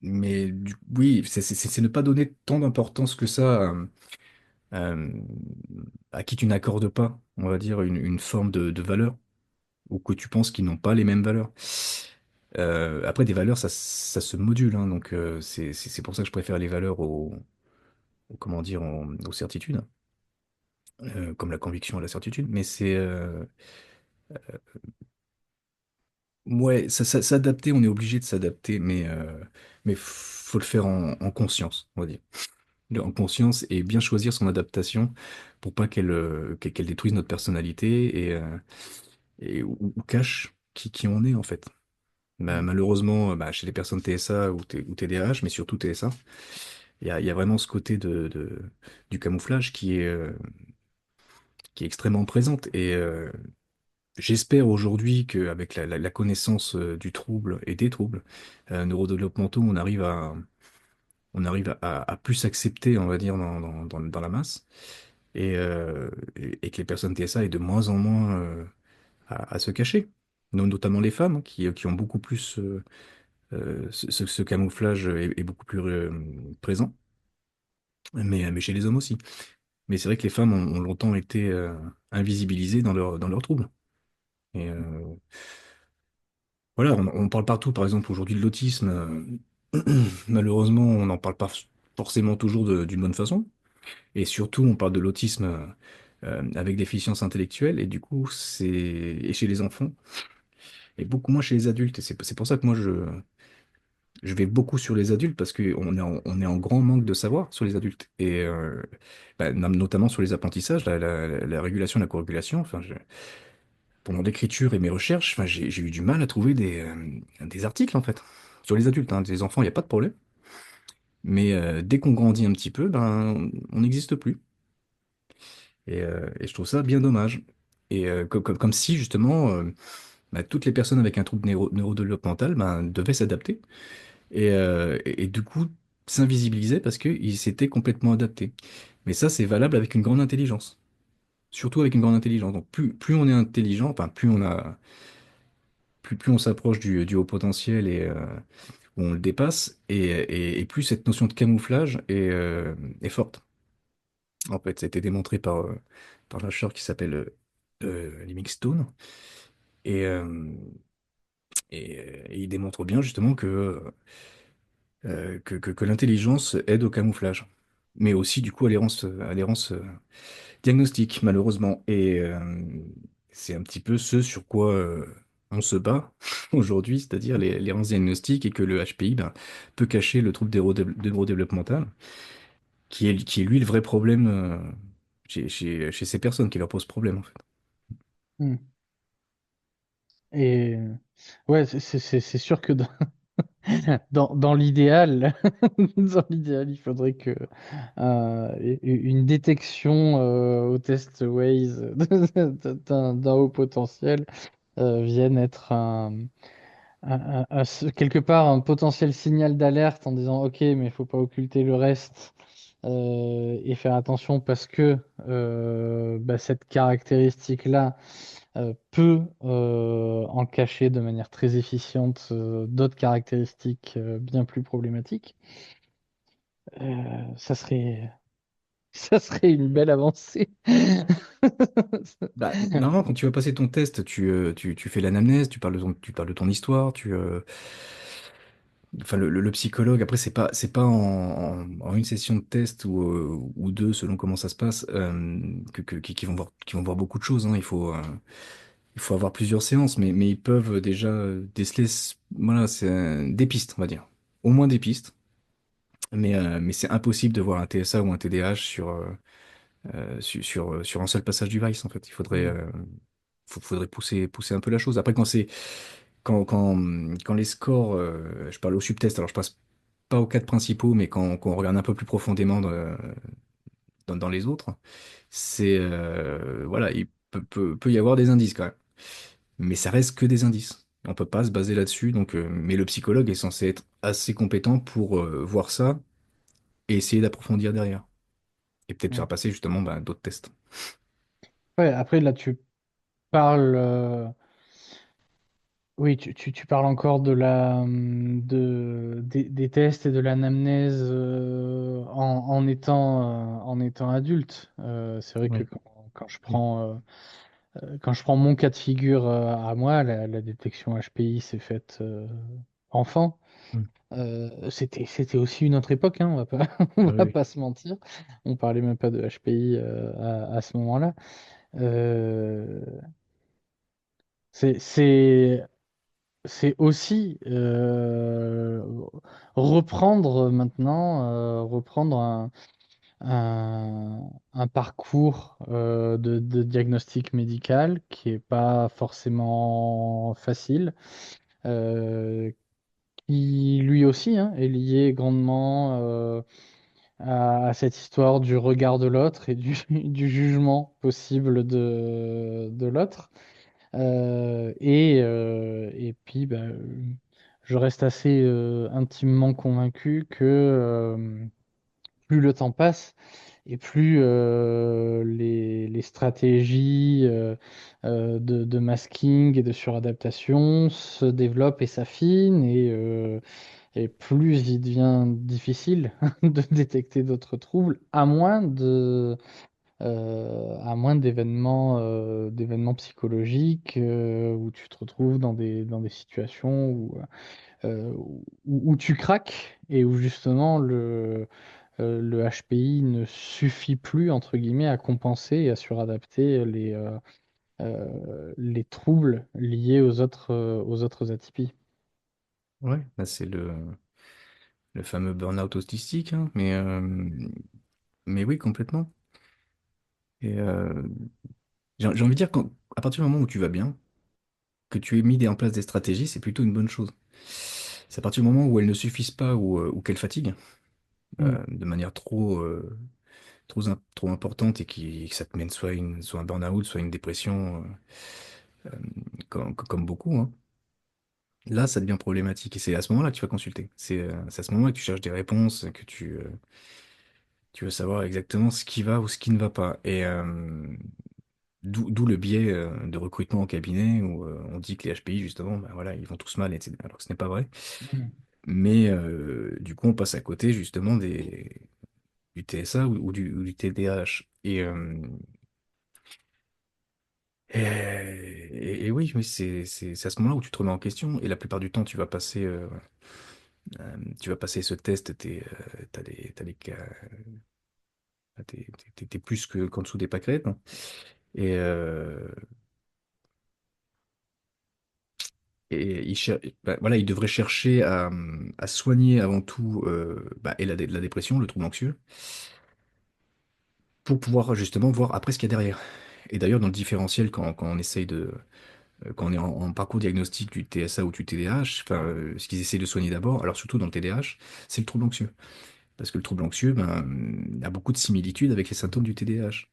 oui, c'est ne pas donner tant d'importance que ça euh, à qui tu n'accordes pas, on va dire, une forme de valeur, ou que tu penses qu'ils n'ont pas les mêmes valeurs. Après, des valeurs, ça se module, hein, donc c'est pour ça que je préfère les valeurs comment dire, aux certitudes. comme la conviction et la certitude, mais ouais, s'adapter, on est obligé de s'adapter, mais faut le faire en conscience, on va dire. En conscience et bien choisir son adaptation pour pas qu'elle détruise notre personnalité ou cache qui on est en fait. Bah, Mm. malheureusement, bah, chez les personnes TSA ou TDAH, mais surtout TSA, il y a vraiment ce côté du camouflage qui est extrêmement présente. Et j'espère aujourd'hui qu'avec la connaissance du trouble et des troubles neurodéveloppementaux, on arrive à plus s'accepter, on va dire, dans la masse. Et que les personnes TSA aient de moins en moins à se cacher. Notamment les femmes, hein, qui ont beaucoup plus ce camouflage est beaucoup plus présent, mais chez les hommes aussi. Mais c'est vrai que les femmes ont longtemps été invisibilisées dans leurs troubles. Et voilà, on parle partout, par exemple, aujourd'hui de l'autisme. Malheureusement, on n'en parle pas forcément toujours d'une bonne façon. Et surtout, on parle de l'autisme avec déficience intellectuelle. Et du coup, et chez les enfants, et beaucoup moins chez les adultes. Et c'est pour ça que moi, je vais beaucoup sur les adultes parce qu'on est en grand manque de savoir sur les adultes. Et bah, notamment sur les apprentissages, la régulation, la co-régulation. Enfin, pendant l'écriture et mes recherches, enfin, j'ai eu du mal à trouver des articles, en fait, sur les adultes. Hein. Les enfants, il n'y a pas de problème. Mais dès qu'on grandit un petit peu, ben, on n'existe plus. Et je trouve ça bien dommage. Et comme si, justement, bah, toutes les personnes avec un trouble neurodéveloppemental ben, devaient s'adapter. Et du coup, s'invisibilisaient parce qu'ils s'étaient complètement adaptés. Mais ça, c'est valable avec une grande intelligence. Surtout avec une grande intelligence. Donc, plus on est intelligent, enfin, plus on s'approche du haut potentiel et où on le dépasse, et plus cette notion de camouflage est forte. En fait, ça a été démontré par un chercheur qui s'appelle Livingstone. Et, euh, et il démontre bien justement que l'intelligence aide au camouflage, mais aussi du coup à l'errance diagnostique, malheureusement. Et c'est un petit peu ce sur quoi on se bat aujourd'hui, c'est-à-dire l'errance diagnostique et que le HPI ben, peut cacher le trouble neurodéveloppemental, qui est lui le vrai problème chez ces personnes, qui leur pose problème en fait. Mm. Et ouais, c'est sûr que dans l'idéal, dans l'idéal, il faudrait que une détection au test Waze d'un haut potentiel vienne être quelque part un potentiel signal d'alerte en disant OK, mais il faut pas occulter le reste et faire attention parce que bah, cette caractéristique-là peut en cacher de manière très efficiente d'autres caractéristiques bien plus problématiques. Ça serait, ça serait une belle avancée. Bah, normalement, quand tu vas passer ton test, tu fais l'anamnèse, tu parles de ton histoire, enfin, le psychologue, après, c'est pas en une session de test ou deux, selon comment ça se passe, qui vont voir beaucoup de choses. Hein. Il faut avoir plusieurs séances, mais ils peuvent déjà déceler, voilà, c'est des pistes, on va dire. Au moins des pistes. Mais c'est impossible de voir un TSA ou un TDAH sur un seul passage du Vice, en fait. Mm. Faudrait pousser un peu la chose. Après, quand les scores, je parle au subtest, alors je passe pas aux quatre principaux, mais quand on regarde un peu plus profondément dans les autres, voilà, il peut y avoir des indices quand même. Mais ça reste que des indices. On peut pas se baser là-dessus. Donc, mais le psychologue est censé être assez compétent pour voir ça et essayer d'approfondir derrière. Et peut-être faire Mm. passer justement bah, d'autres tests. Ouais, après, là, tu parles. Oui, tu parles encore des tests et de l'anamnèse en étant adulte. C'est vrai que Oui. quand je prends mon cas de figure à moi, la détection HPI s'est faite enfant. Mm. C'était aussi une autre époque, hein, on va pas, on Oui, va oui. pas se mentir. On parlait même pas de HPI à ce moment-là. Euh, c'est, c'est, c'est aussi reprendre maintenant, reprendre un parcours de diagnostic médical qui est pas forcément facile, euh, qui lui aussi hein, est lié grandement à cette histoire du regard de l'autre et du jugement possible de l'autre. Et puis, bah, je reste assez intimement convaincu que plus le temps passe et plus les stratégies de masking et de suradaptation se développent et s'affinent, et plus il devient difficile de détecter d'autres troubles, à moins d'événements psychologiques où tu te retrouves dans des situations où tu craques et où justement le HPI ne suffit plus, entre guillemets, à compenser et à suradapter les troubles liés aux autres atypies. Ouais, bah, c'est le fameux burn-out autistique, hein, mais oui, complètement. Et j'ai envie de dire qu'à partir du moment où tu vas bien, que tu aies mis en place des stratégies, c'est plutôt une bonne chose. C'est à partir du moment où elles ne suffisent pas ou qu'elles fatiguent Mm. de manière trop importante et que ça te mène soit un burn-out, soit une dépression, comme beaucoup, hein. Là, ça devient problématique et c'est à ce moment-là que tu vas consulter. C'est à ce moment-là que tu cherches des réponses, que tu veux savoir exactement ce qui va ou ce qui ne va pas. Et d'où le biais de recrutement en cabinet où on dit que les HPI, justement, ben voilà, ils vont tous mal, etc. Alors que ce n'est pas vrai. Mm. Mais du coup, on passe à côté justement du TSA ou du TDAH. Et oui, oui, c'est à ce moment-là où tu te remets en question. Et la plupart du temps, tu vas passer ce test, t'as des cas, t'es plus qu'en dessous des pâquerettes, hein. Et, euh, voilà, il devrait chercher à soigner avant tout la dépression, le trouble anxieux, pour pouvoir justement voir après ce qu'il y a derrière. Et d'ailleurs, dans le différentiel, quand on essaye quand on est en parcours diagnostic du TSA ou du TDAH, enfin, ce qu'ils essayent de soigner d'abord, alors surtout dans le TDAH, c'est le trouble anxieux. Parce que le trouble anxieux, a beaucoup de similitudes avec les symptômes du TDAH,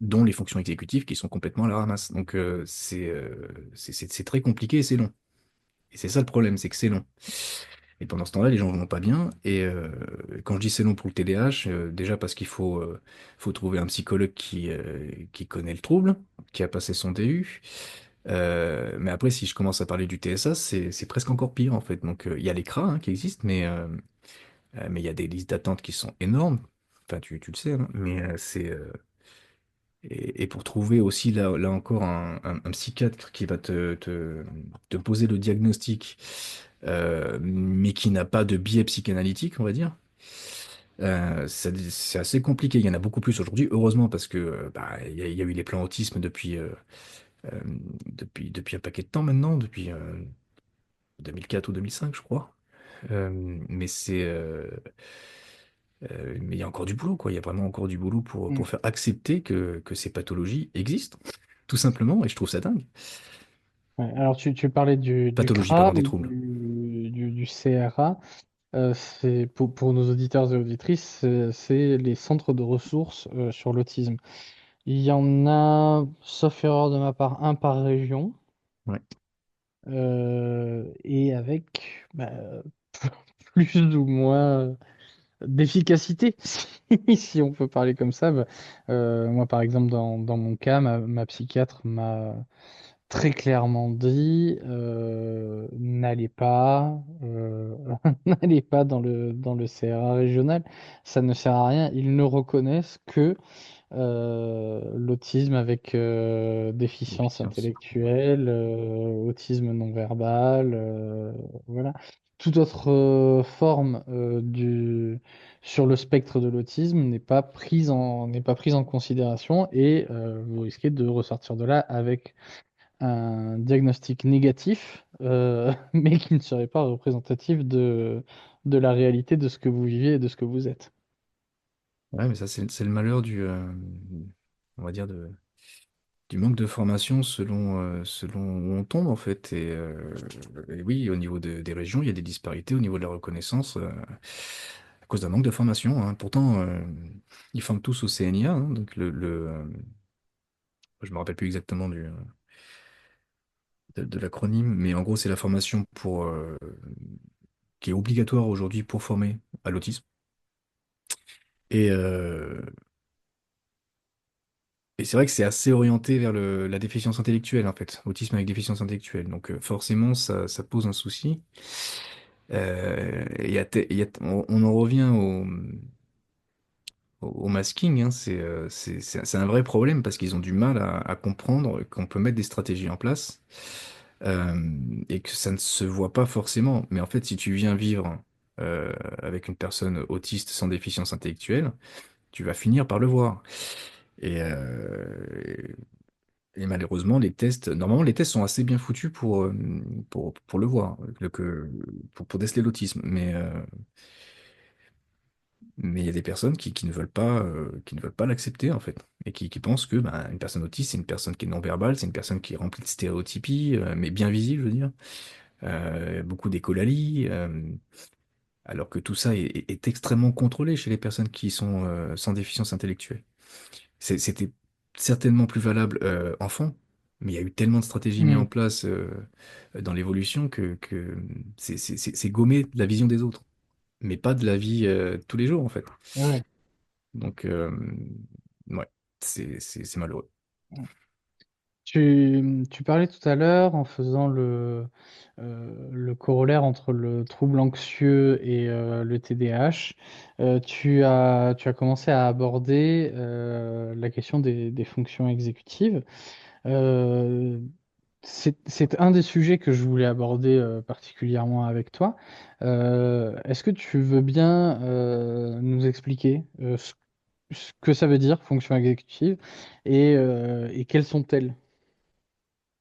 dont les fonctions exécutives qui sont complètement à la ramasse. Donc, c'est très compliqué et c'est long. Et c'est ça le problème, c'est que c'est long. Et pendant ce temps-là, les gens vont pas bien. Et quand je dis c'est long pour le TDAH, déjà parce faut trouver un psychologue qui connaît le trouble, qui a passé son DU. Mais après, si je commence à parler du TSA, c'est presque encore pire en fait. Donc il y a les CRA hein, qui existent, mais il y a des listes d'attente qui sont énormes. Enfin, tu le sais, hein, et pour trouver aussi là encore un psychiatre qui va te poser le diagnostic, mais qui n'a pas de biais psychanalytique, on va dire. C'est assez compliqué. Il y en a beaucoup plus aujourd'hui, heureusement, parce que il y a eu les plans autisme euh, depuis un paquet de temps maintenant, depuis 2004 ou 2005, je crois. Mais il y a encore du boulot, quoi. Il y a vraiment encore du boulot Mm. pour faire accepter que ces pathologies existent, tout simplement, et je trouve ça dingue. Ouais, alors, tu parlais du Pathologie, CRA pardon, des ou troubles. du CRA. C'est pour nos auditeurs et auditrices, c'est les centres de ressources sur l'autisme. Il y en a, sauf erreur de ma part, un par région, Ouais. et avec plus ou moins d'efficacité, si on peut parler comme ça. Moi, par exemple, dans mon cas, ma psychiatre m'a très clairement dit n'allez pas dans le CRA régional, ça ne sert à rien. Ils ne reconnaissent que autisme avec déficience Déficience. Ouais. intellectuelle, autisme non verbal, voilà. Toute autre forme sur le spectre de l'autisme n'est pas prise en considération et vous risquez de ressortir de là avec un diagnostic négatif, mais qui ne serait pas représentatif de la réalité de ce que vous vivez et de ce que vous êtes. Ouais, mais ça, c'est le malheur on va dire, du manque de formation selon où on tombe, en fait. Et oui, au niveau des régions, il y a des disparités au niveau de la reconnaissance à cause d'un manque de formation, hein. Pourtant, ils forment tous au CNIA, hein, donc je me rappelle plus exactement de l'acronyme, mais en gros, c'est la formation qui est obligatoire aujourd'hui pour former à l'autisme. Et, euh, et c'est vrai que c'est assez orienté vers la déficience intellectuelle, en fait, autisme avec déficience intellectuelle. Donc forcément, ça pose un souci. On en revient au masking, hein. C'est un vrai problème parce qu'ils ont du mal à comprendre qu'on peut mettre des stratégies en place et que ça ne se voit pas forcément. Mais en fait, si tu viens vivre avec une personne autiste sans déficience intellectuelle, tu vas finir par le voir. Et, euh, et malheureusement, normalement, les tests sont assez bien foutus pour le voir, pour déceler l'autisme. Mais il y a des personnes qui ne veulent pas, l'accepter, en fait. Et qui pensent que ben, une personne autiste, c'est une personne qui est non-verbale, c'est une personne qui est remplie de stéréotypies, mais bien visible, je veux dire. Beaucoup d'écolalie, alors que tout ça est extrêmement contrôlé chez les personnes qui sont sans déficience intellectuelle. C'était certainement plus valable enfant, mais il y a eu tellement de stratégies mises en Hmm. place dans l'évolution que c'est gommer la vision des autres, mais pas de la vie tous les jours, en fait. Ouais. Donc, ouais, c'est malheureux. Tu parlais tout à l'heure en faisant le corollaire entre le trouble anxieux et le TDAH. Tu as commencé à aborder la question des fonctions exécutives. Euh, c'est un des sujets que je voulais aborder particulièrement avec toi. Est-ce que tu veux bien nous expliquer ce que ça veut dire, fonction exécutive, et quelles sont-elles?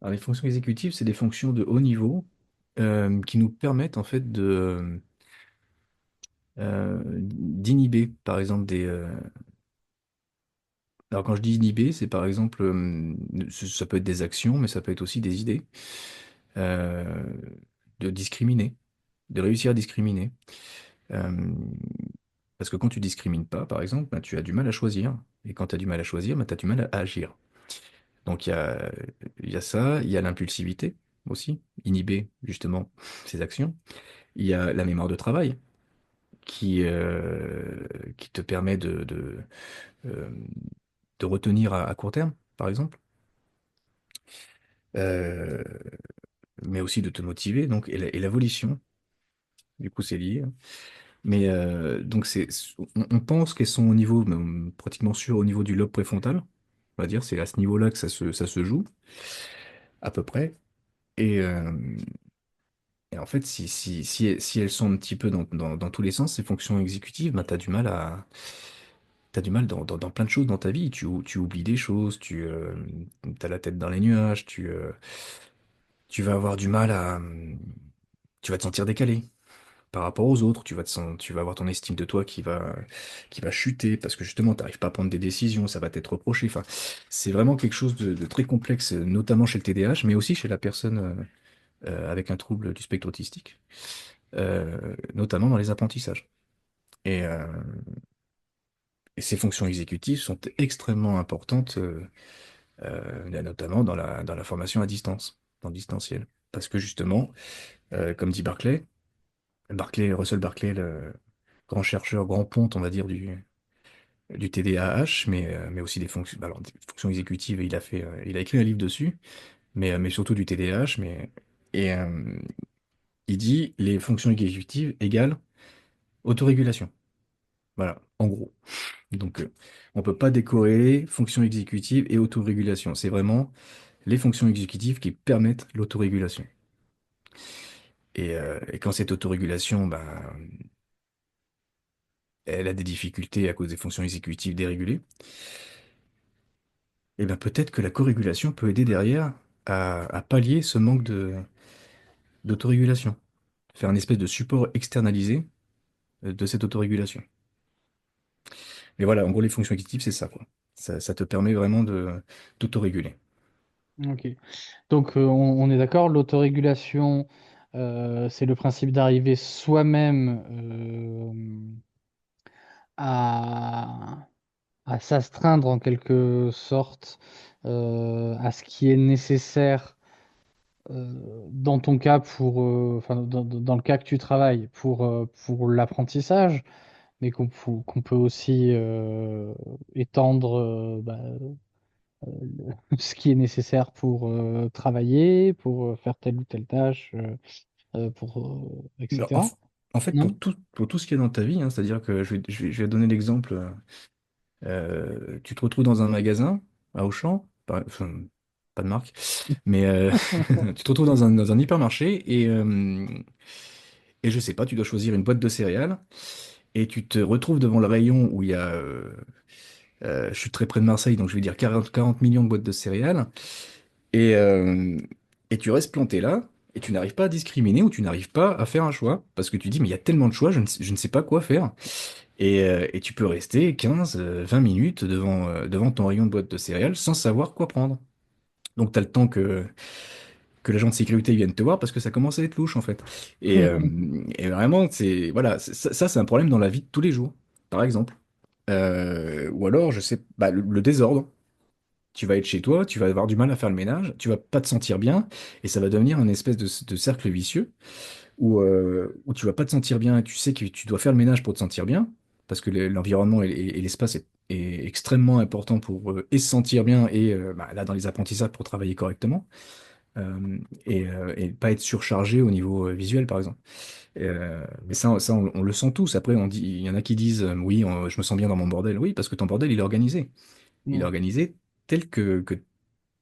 Alors, les fonctions exécutives, c'est des fonctions de haut niveau qui nous permettent en fait d'inhiber, par exemple, Alors, quand je dis inhiber, c'est par exemple, ça peut être des actions, mais ça peut être aussi des idées, euh, de discriminer, de réussir à discriminer. Euh, Parce que quand tu discrimines pas, par exemple, ben, tu as du mal à choisir. Et quand tu as du mal à choisir, ben, tu as du mal à agir. Donc il y a ça, il y a l'impulsivité aussi, inhiber justement ces actions. Il y a la mémoire de travail qui te permet euh, de retenir à court terme, par exemple, Euh, mais aussi de te motiver, donc, et la volition, du coup c'est lié, hein. Mais donc on pense qu'elles sont au niveau, pratiquement sûr, au niveau du lobe préfrontal, on va dire, c'est à ce niveau-là que ça se joue, à peu près. Et, euh, Et en fait, si elles sont un petit peu dans tous les sens, ces fonctions exécutives, ben, t'as du mal dans plein de choses dans ta vie. Tu oublies des choses, as la tête dans les nuages, tu vas avoir du mal tu vas te sentir décalé par rapport aux autres. Tu vas avoir ton estime de toi qui va chuter parce que justement, tu n'arrives pas à prendre des décisions, ça va t'être reproché. Enfin, c'est vraiment quelque chose de très complexe, notamment chez le TDAH, mais aussi chez la personne avec un trouble du spectre autistique. Notamment dans les apprentissages. Et, euh, et ces fonctions exécutives sont extrêmement importantes, notamment dans la formation à distance, dans le distanciel. Parce que justement, comme dit Russell Barclay, le grand chercheur, grand ponte, on va dire, du TDAH, mais aussi des fonctions exécutives, il a écrit un livre dessus, mais surtout du TDAH, et il dit les fonctions exécutives égale autorégulation. Voilà, en gros. Donc, on ne peut pas décorréler fonction exécutive et autorégulation. C'est vraiment les fonctions exécutives qui permettent l'autorégulation. Et quand cette autorégulation, ben, elle a des difficultés à cause des fonctions exécutives dérégulées, et bien peut-être que la corégulation peut aider derrière à pallier ce manque d'autorégulation. Faire un espèce de support externalisé de cette autorégulation. Mais voilà, en gros, les fonctions exécutives, c'est ça, quoi. Ça te permet vraiment d'autoréguler. Ok. Donc, on est d'accord, l'autorégulation, c'est le principe d'arriver soi-même à, à s'astreindre en quelque sorte à ce qui est nécessaire dans ton cas enfin, dans le cas que tu travailles pour l'apprentissage, mais qu'on peut aussi étendre ce qui est nécessaire pour travailler, pour faire telle ou telle tâche, Ben, En, etc. f- en fait, Non? pour tout ce qu'il y a dans ta vie, hein, c'est-à-dire que je vais donner l'exemple, tu te retrouves dans un magasin à Auchan, enfin, pas de marque, mais tu te retrouves dans un hypermarché et je sais pas, tu dois choisir une boîte de céréales et tu te retrouves devant le rayon où il y a, je suis très près de Marseille, donc je vais dire 40 millions de boîtes de céréales. Et, euh, et tu restes planté là, et tu n'arrives pas à discriminer ou tu n'arrives pas à faire un choix. Parce que tu dis, mais il y a tellement de choix, je ne sais pas quoi faire. Et tu peux rester 15, 20 minutes devant ton rayon de boîte de céréales sans savoir quoi prendre. Donc tu as le temps que l'agent de sécurité vienne te voir parce que ça commence à être louche en fait. Et vraiment, c'est voilà, ça c'est un problème dans la vie de tous les jours, par exemple. Ou alors, je sais, bah, le désordre. Tu vas être chez toi, tu vas avoir du mal à faire le ménage, tu vas pas te sentir bien, et ça va devenir une espèce de cercle vicieux où tu vas pas te sentir bien, et tu sais que tu dois faire le ménage pour te sentir bien, parce que l'environnement et l'espace est extrêmement important pour et se sentir bien, et bah, là dans les apprentissages pour travailler correctement, et pas être surchargé au niveau visuel par exemple. Mais ça on le sent tous. Après, on dit, il y en a qui disent oui, je me sens bien dans mon bordel. Oui, parce que ton bordel, il est organisé. Il est Mm. organisé tel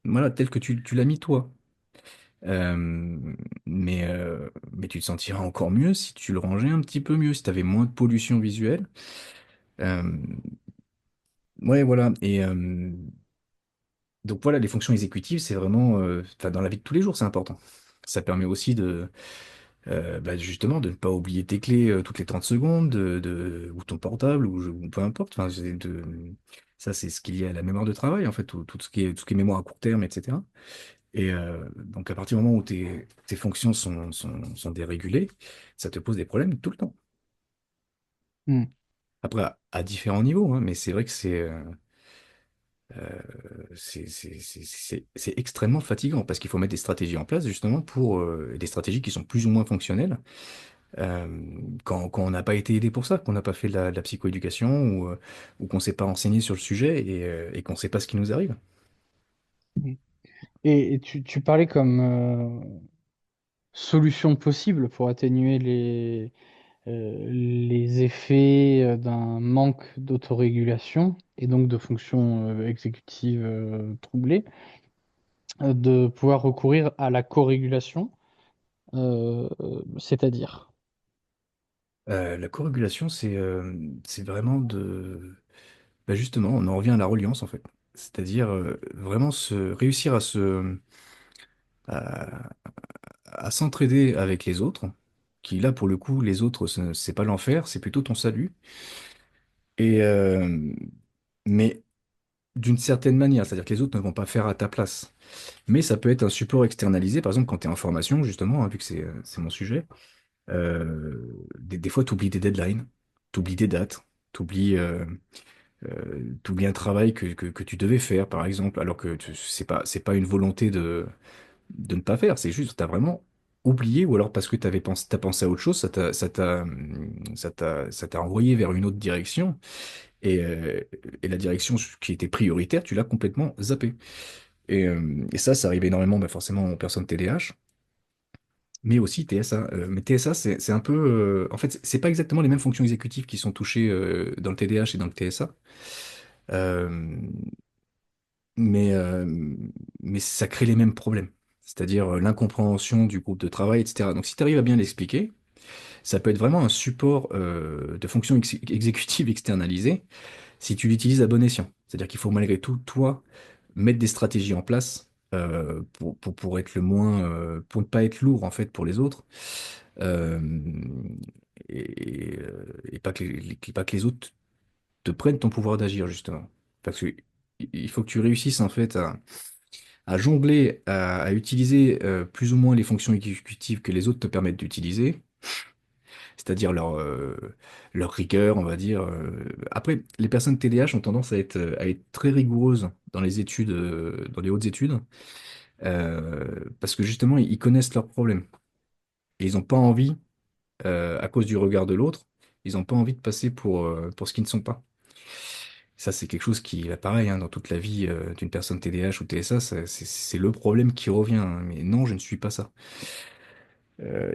voilà, tel que tu l'as mis toi. Euh, mais tu te sentiras encore mieux si tu le rangeais un petit peu mieux, si tu avais moins de pollution visuelle. Euh, ouais, voilà. Donc voilà, les fonctions exécutives, c'est vraiment, enfin, dans la vie de tous les jours, c'est important. Ça permet aussi bah, justement, de ne pas oublier tes clés toutes les 30 secondes, ou ton portable, ou peu importe. Enfin, ça, c'est ce qui est lié à la mémoire de travail, en fait, tout ce qui est mémoire à court terme, etc. Donc, à partir du moment où tes fonctions sont dérégulées, ça te pose des problèmes tout le temps. Mm. Après, à différents niveaux, hein, mais c'est vrai que c'est extrêmement fatigant parce qu'il faut mettre des stratégies en place justement pour des stratégies qui sont plus ou moins fonctionnelles euh, quand on n'a pas été aidé pour ça, qu'on n'a pas fait de la psychoéducation ou qu'on ne s'est pas enseigné sur le sujet et qu'on ne sait pas ce qui nous arrive. Mm. Et tu parlais comme solution possible pour atténuer les effets d'un manque d'autorégulation et donc de fonctions exécutives troublées, de pouvoir recourir à la corégulation, c'est-à-dire. La corrégulation, c'est vraiment bah justement, on en revient à la reliance en fait. C'est-à-dire vraiment réussir à, à s'entraider avec les autres, qui là pour le coup, les autres, c'est pas l'enfer, c'est plutôt ton salut. Et, mais d'une certaine manière, c'est-à-dire que les autres ne vont pas faire à ta place. Mais ça peut être un support externalisé, par exemple quand tu es en formation, justement, hein, vu que c'est mon sujet. Des fois, tu oublies des deadlines, tu oublies des dates, tu oublies un travail que tu devais faire, par exemple, alors que c'est pas une volonté de ne pas faire, c'est juste, tu as vraiment oublié, ou alors parce que t'as pensé à autre chose, ça t'a envoyé vers une autre direction, et la direction qui était prioritaire, tu l'as complètement zappé. Et ça arrive énormément, bah, forcément, aux personnes TDAH. mais aussi TSA. Mais TSA, c'est un peu. En fait, c'est pas exactement les mêmes fonctions exécutives qui sont touchées dans le TDAH et dans le TSA. Euh, mais, euh, mais ça crée les mêmes problèmes. C'est-à-dire l'incompréhension du groupe de travail, etc. Donc, si tu arrives à bien l'expliquer, ça peut être vraiment un support de fonctions exécutives externalisées si tu l'utilises à bon escient. C'est-à-dire qu'il faut malgré tout, toi, mettre des stratégies en place pour être le moins, pour ne pas être lourd en fait pour les autres euh, et pas que pas que les autres te prennent ton pouvoir d'agir justement. Parce que il faut que tu réussisses en fait à jongler, à utiliser plus ou moins les fonctions exécutives que les autres te permettent d'utiliser, c'est-à-dire leur rigueur, on va dire. Après, les personnes TDAH ont tendance à être très rigoureuses dans les études, dans les hautes études, parce que justement, ils connaissent leurs problèmes. Et ils n'ont pas envie, à cause du regard de l'autre, ils n'ont pas envie de passer pour ce qu'ils ne sont pas. Ça, c'est quelque chose qui est pareil hein, dans toute la vie d'une personne TDAH ou TSA, c'est le problème qui revient, hein. Mais non, je ne suis pas ça.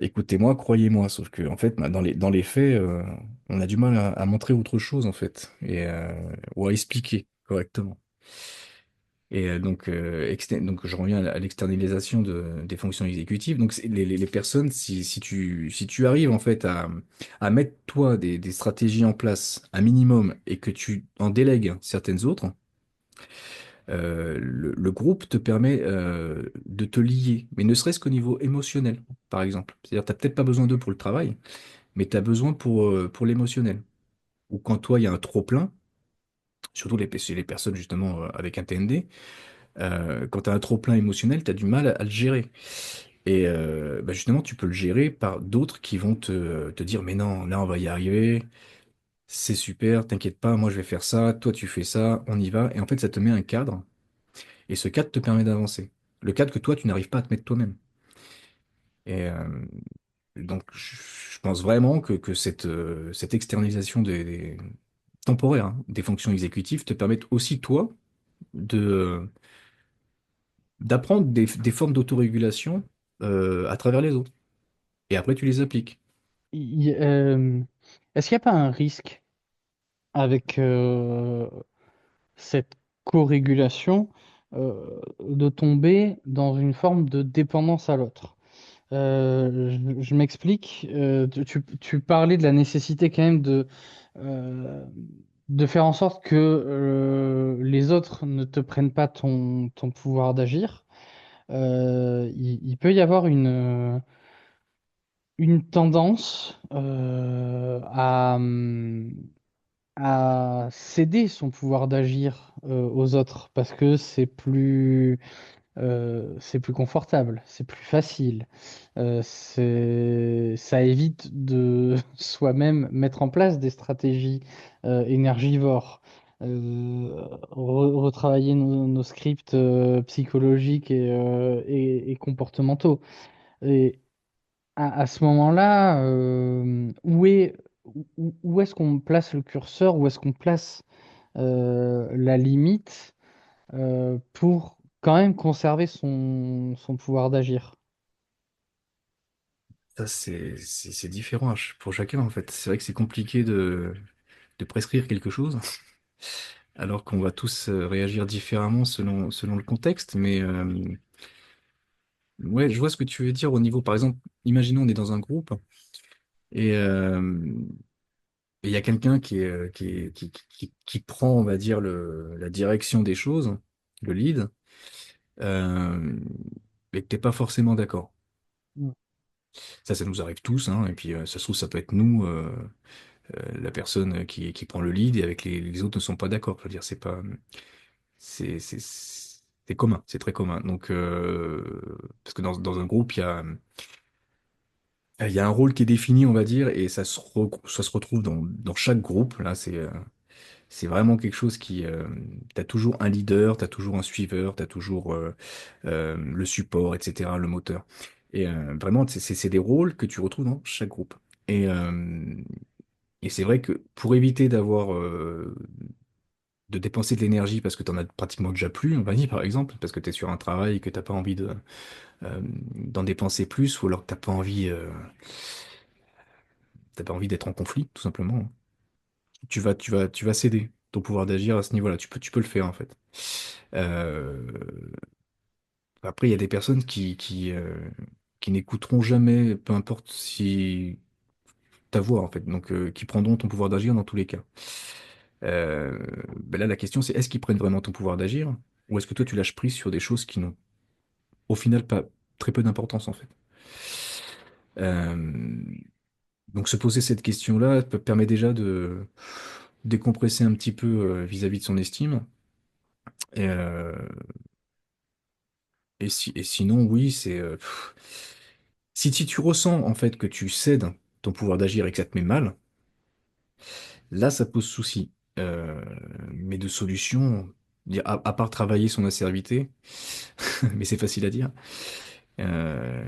Écoutez-moi, croyez-moi, sauf que en fait, bah, dans les faits, on a du mal à montrer autre chose en fait, ou à expliquer correctement. Donc je reviens à l'externalisation des fonctions exécutives. Donc les personnes, si tu arrives en fait à mettre toi des stratégies en place, un minimum, et que tu en délègues certaines autres, le groupe te permet de te lier, mais ne serait-ce qu'au niveau émotionnel, par exemple. C'est-à-dire, tu n'as peut-être pas besoin d'eux pour le travail, mais tu as besoin pour l'émotionnel. Ou quand toi, il y a un trop-plein, surtout chez les personnes justement avec un TND, quand tu as un trop-plein émotionnel, tu as du mal à le gérer. Bah, justement, tu peux le gérer par d'autres qui vont te dire, mais non, là, on va y arriver, c'est super, t'inquiète pas, moi, je vais faire ça, toi, tu fais ça, on y va. Et en fait, ça te met un cadre. Et ce cadre te permet d'avancer. Le cadre que toi, tu n'arrives pas à te mettre toi-même. Et donc, je pense vraiment que cette externalisation temporaire hein, des fonctions exécutives te permettent aussi, toi, de, d'apprendre des formes d'autorégulation à travers les autres. Et après, tu les appliques. Il- euh, Est-ce qu'il n'y a pas un risque avec cette co-régulation de tomber dans une forme de dépendance à l'autre? Je m'explique. Tu parlais de la nécessité quand même euh, de faire en sorte que les autres ne te prennent pas ton pouvoir d'agir. Il peut y avoir une tendance à céder son pouvoir d'agir aux autres parce que c'est plus confortable, c'est plus facile. Ça évite de soi-même mettre en place des stratégies énergivores, retravailler nos scripts psychologiques et comportementaux. Et à ce moment-là, où est-ce qu'on place le curseur, où est-ce qu'on place la limite pour quand même conserver son pouvoir d'agir? Ça, c'est différent pour chacun, en fait. C'est vrai que c'est compliqué de prescrire quelque chose, alors qu'on va tous réagir différemment selon le contexte. Mais ouais, je vois ce que tu veux dire au niveau, par exemple, imaginons on est dans un groupe et il y a quelqu'un qui prend, on va dire, la direction des choses, le lead, euh, et que t'es pas forcément d'accord. Mm. Ça nous arrive tous, hein, et puis ça se trouve, ça peut être nous, la personne qui prend le lead et avec les autres ne sont pas d'accord. Je veux dire, c'est commun, c'est très commun. Donc, parce que dans un groupe, il y a un rôle qui est défini, on va dire, et ça se retrouve dans chaque groupe. Là, c'est vraiment quelque chose t'as toujours un leader, t'as toujours un suiveur, t'as toujours le support, etc., le moteur. Et vraiment, c'est des rôles que tu retrouves dans chaque groupe. Et, euh, et c'est vrai que pour éviter d'avoir de dépenser de l'énergie parce que tu en as pratiquement déjà plus, on va dire par exemple, parce que tu es sur un travail et que t'as pas envie d'en dépenser plus, ou alors que t'as pas envie d'être en conflit, tout simplement. Tu vas céder ton pouvoir d'agir à ce niveau-là. Tu peux le faire en fait. Euh, Après, il y a des personnes qui n'écouteront jamais, peu importe si ta voix en fait, donc qui prendront ton pouvoir d'agir dans tous les cas. Euh, ben là, la question c'est est-ce qu'ils prennent vraiment ton pouvoir d'agir ou est-ce que toi tu lâches prise sur des choses qui n'ont au final pas très peu d'importance en fait. Euh, donc se poser cette question-là permet déjà de décompresser un petit peu vis-à-vis de son estime. Et, et sinon, oui, si tu ressens en fait que tu cèdes ton pouvoir d'agir et que ça te met mal, là, ça pose souci. Mais de solution, à part travailler son acervité, mais c'est facile à dire, euh,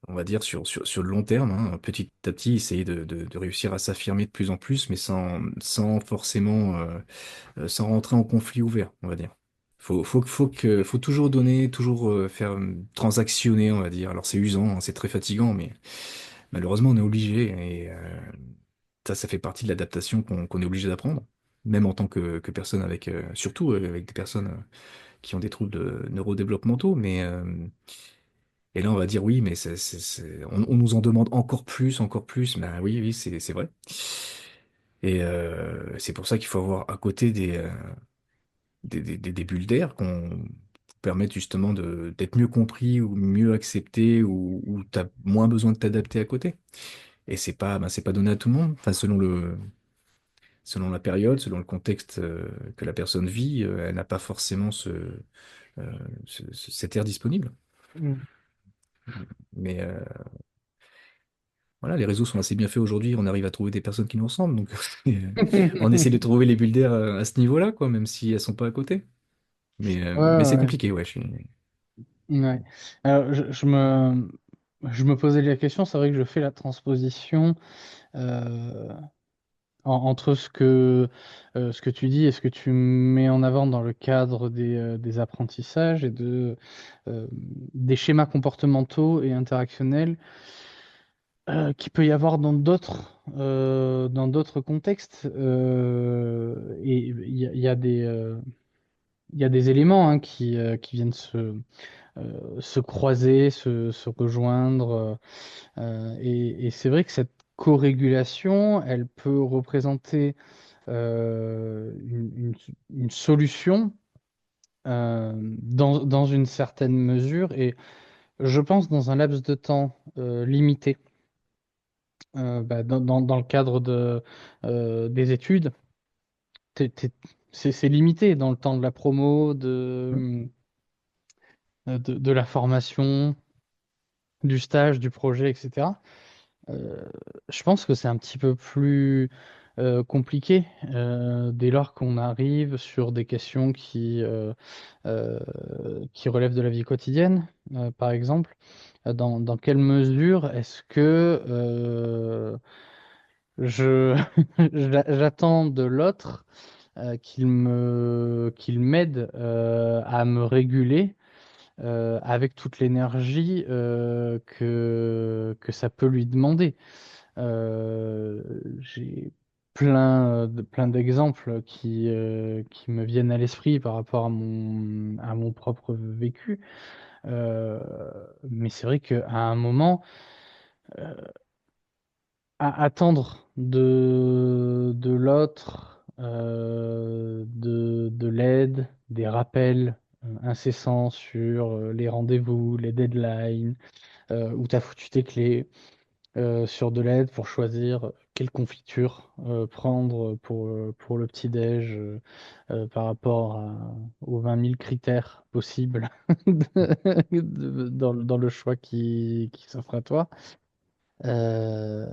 on va dire sur le long terme, hein, petit à petit, essayer de réussir à s'affirmer de plus en plus, mais sans forcément, sans rentrer en conflit ouvert, on va dire. Faut toujours donner, toujours faire transactionner, on va dire. Alors c'est usant, hein, c'est très fatigant, mais malheureusement on est obligé et ça fait partie de l'adaptation qu'on est obligé d'apprendre, même en tant que personne avec, surtout avec des personnes qui ont des troubles neurodéveloppementaux. Et là on va dire oui, mais on nous en demande encore plus. Ben oui, oui, c'est vrai. Et c'est pour ça qu'il faut avoir à côté des bulles d'air qu'on permettent justement d'être mieux compris ou mieux accepté ou tu as moins besoin de t'adapter à côté. Et c'est pas donné à tout le monde. Enfin, selon la période, selon le contexte que la personne vit, elle n'a pas forcément cet air disponible. Mm. Mais voilà, les réseaux sont assez bien faits aujourd'hui. On arrive à trouver des personnes qui nous ressemblent. Donc, on essaie de trouver les bulles d'air à ce niveau-là, quoi, même si elles sont pas à côté. Ouais, Mais c'est ouais, compliqué, ouais. ouais. Alors, je me posais la question, c'est vrai que je fais la transposition euh, entre ce que tu dis et ce que tu mets en avant dans le cadre des apprentissages et des schémas comportementaux et interactionnels qu'il peut y avoir dans d'autres contextes. Et il y a il y a des éléments hein, qui viennent se croiser, se rejoindre. Et c'est vrai que cette co-régulation, elle peut représenter une solution dans une certaine mesure et je pense dans un laps de temps limité. Dans le cadre des études, c'est limité dans le temps de la promo, de la formation, du stage, du projet, etc. Euh, je pense que c'est un petit peu plus compliqué dès lors qu'on arrive sur des questions euh, qui relèvent de la vie quotidienne, par exemple. Dans quelle mesure est-ce que je j'attends de l'autre qu'il m'aide à me réguler avec toute l'énergie que ça peut lui demander. J'ai plein d'exemples qui me viennent à l'esprit par rapport à mon propre vécu. Euh, mais c'est vrai qu'à un moment, à attendre de l'autre, de l'aide, des rappels incessants sur les rendez-vous, les deadlines, où tu as foutu tes clés, sur de l'aide pour choisir quelle confiture prendre pour le petit-déj par rapport aux 20 000 critères possibles dans le choix qui s'offre à toi. Euh,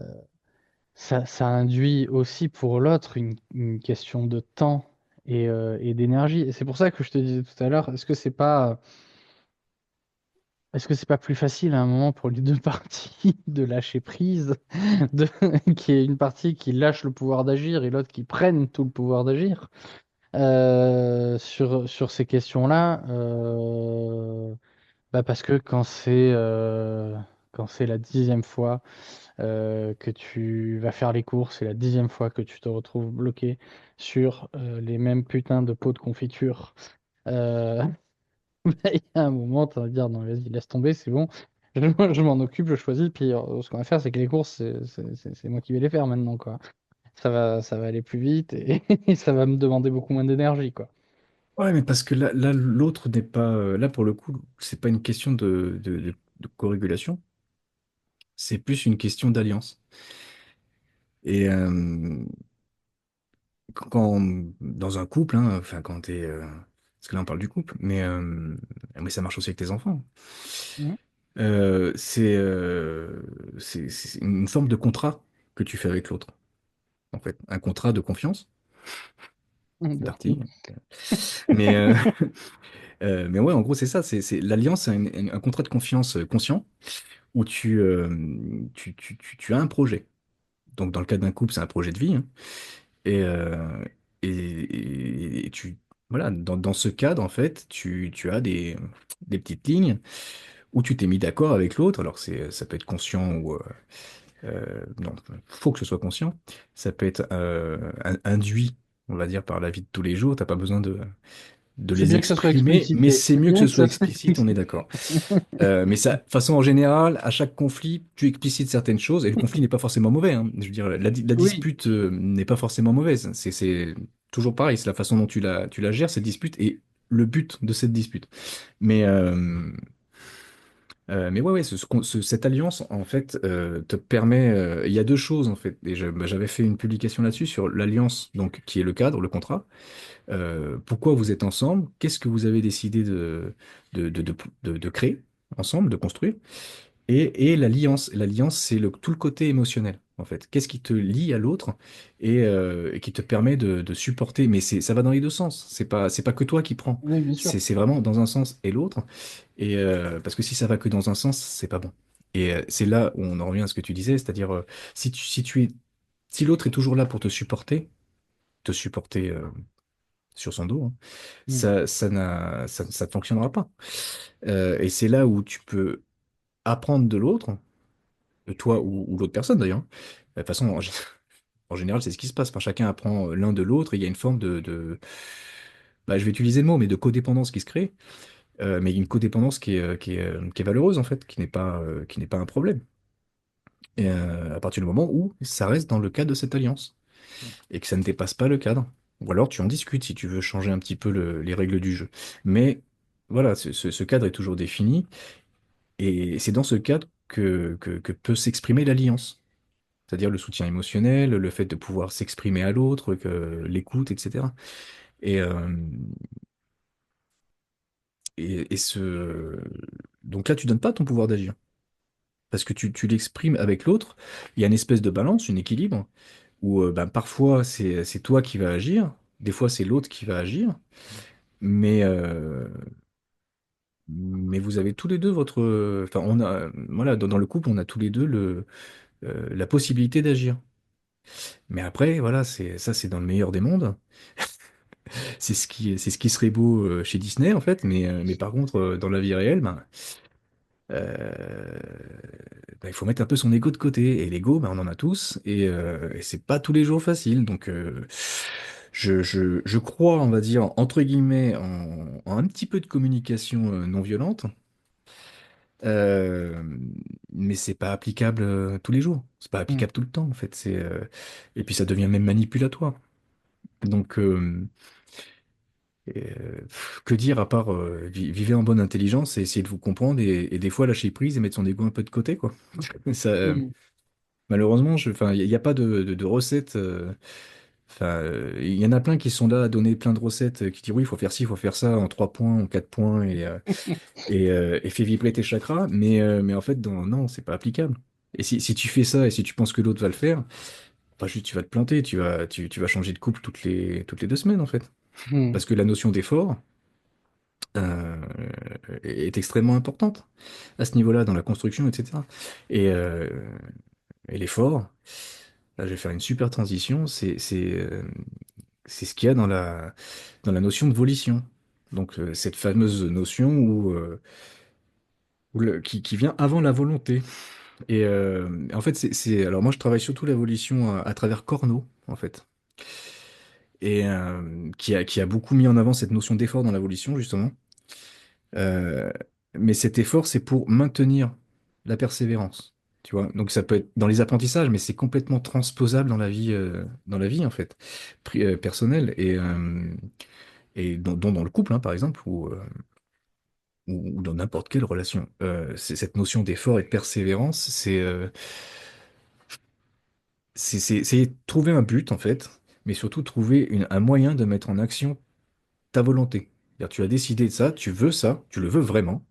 ça induit aussi pour l'autre une question de temps et d'énergie. Et c'est pour ça que je te disais tout à l'heure, est-ce que c'est pas plus facile à un moment pour les deux parties de lâcher prise, de, qu'il y ait une partie qui lâche le pouvoir d'agir et l'autre qui prenne tout le pouvoir d'agir? sur ces questions-là, bah parce que quand c'est la 10e fois que tu vas faire les courses et la 10e fois que tu te retrouves bloqué sur les mêmes putains de pots de confiture, euh, bah, il y a un moment, tu vas te dire, non, vas-y, laisse tomber, c'est bon. Je m'en occupe, je choisis. Puis ce qu'on va faire, c'est que les courses, c'est moi qui vais les faire maintenant, quoi. Ça va aller plus vite et, et ça va me demander beaucoup moins d'énergie, quoi. Ouais, mais parce que là l'autre n'est pas. Là, pour le coup, c'est pas une question de co-régulation, c'est plus une question d'alliance. Et dans un couple, hein, enfin, quand t'es. Parce que là, on parle du couple, mais ça marche aussi avec tes enfants. Mhm. Euh, c'est euh, c'est une forme de contrat que tu fais avec l'autre, en fait. Un contrat de confiance, Merci. Darty. Mais, euh, mais ouais, en gros, c'est ça. L'alliance, c'est un contrat de confiance conscient où tu as un projet. Donc, dans le cas d'un couple, c'est un projet de vie, hein. Et, euh, et voilà, dans ce cadre, en fait, tu as des petites lignes où tu t'es mis d'accord avec l'autre. Alors, ça peut être conscient ou non, faut que ce soit conscient. Ça peut être induit, on va dire, par la vie de tous les jours. T'as pas besoin de C'est les bien que ça soit exprimer, mais explicité. c'est C'est mieux que bien ce que soit ça soit explicite, on est explicité. d'accord. Mais ça, de façon en général, à chaque conflit, tu explicites certaines choses, et le conflit n'est pas forcément mauvais, hein. Je veux dire, la Oui, dispute n'est pas forcément mauvaise. C'est toujours pareil, c'est la façon dont tu la gères, cette dispute, et le but de cette dispute. Mais, mais ouais, cette alliance, en fait, te permet. Il y a deux choses, en fait. Et j'avais fait une publication là-dessus sur l'alliance, donc qui est le cadre, le contrat. Pourquoi vous êtes ensemble? Qu'est-ce que vous avez décidé de créer ensemble, de construire? Et l'alliance. L'alliance, c'est tout le côté émotionnel, en fait. Qu'est-ce qui te lie à l'autre et qui te permet de supporter. Mais ça va dans les deux sens. C'est pas que toi qui prends. oui, bien sûr. C'est vraiment dans un sens et l'autre. Et parce que si ça va que dans un sens, c'est pas bon. Et c'est là où on en revient à ce que tu disais, c'est-à-dire si l'autre est toujours là pour te supporter sur son dos, hein, Mm. ça ne fonctionnera pas. Et c'est là où tu peux apprendre de l'autre, de toi ou l'autre personne d'ailleurs. De toute façon, en général, c'est ce qui se passe. Enfin, chacun apprend l'un de l'autre et il y a une forme bah, je vais utiliser le mot, mais de codépendance qui se crée. Mais une codépendance qui est valeureuse en fait, qui n'est pas un problème. Et à partir du moment où ça reste dans le cadre de cette alliance et que ça ne dépasse pas le cadre. Ou alors tu en discutes si tu veux changer un petit peu les règles du jeu. Mais voilà, ce cadre est toujours défini et c'est dans ce cadre que peut s'exprimer l'alliance. C'est-à-dire le soutien émotionnel, le fait de pouvoir s'exprimer à l'autre, l'écoute, etc. Et, euh, donc là, tu donnes pas ton pouvoir d'agir. Parce que tu l'exprimes avec l'autre, il y a une espèce de balance, un équilibre, où ben, parfois c'est toi qui vas agir, des fois c'est l'autre qui va agir, mais, euh, mais vous avez tous les deux votre. Enfin, voilà, dans le couple, on a tous les deux la possibilité d'agir. Mais après, voilà, c'est dans le meilleur des mondes. C'est ce qui serait beau chez Disney, en fait, mais par contre, dans la vie réelle, euh, il faut mettre un peu son ego de côté. Et l'ego, ben, on en a tous, et c'est pas tous les jours facile. Donc, je crois, on va dire, entre guillemets, en un petit peu de communication non violente, euh, mais c'est pas applicable tous les jours. C'est pas Mm. applicable tout le temps, en fait. Et puis, ça devient même manipulatoire. Donc, que dire à part vivez en bonne intelligence et essayer de vous comprendre et des fois lâcher prise et mettre son ego un peu de côté, quoi. Ça, Mm. malheureusement, enfin, il n'y a pas de recette. Enfin, il y en a plein qui sont là à donner plein de recettes, qui disent oui, il faut faire ci, il faut faire ça en 3 points, en 4 points et fait vibrer tes chakras. Mais en fait, non, c'est pas applicable. Et si tu fais ça et si tu penses que l'autre va le faire, bah, juste tu vas te planter, tu vas changer de couple toutes les 2 semaines en fait. Mm. Parce que la notion d'effort euh, est extrêmement importante à ce niveau-là, dans la construction, etc. Et, euh, et l'effort, là je vais faire une super transition, c'est ce qu'il y a dans la notion de volition. Donc, cette fameuse notion qui vient avant la volonté. Et en fait, alors moi, je travaille surtout la volition à travers Corno, en fait. Et qui a beaucoup mis en avant cette notion d'effort dans la volition, justement. Euh, mais cet effort, c'est pour maintenir la persévérance. Tu vois? Donc ça peut être dans les apprentissages, mais c'est complètement transposable dans la vie en fait, personnelle et dans le couple, hein, par exemple, ou dans n'importe quelle relation. C'est cette notion d'effort et de persévérance, c'est trouver un but en fait, mais surtout trouver un moyen de mettre en action ta volonté. C'est-à-dire, tu as décidé de ça, tu le veux vraiment.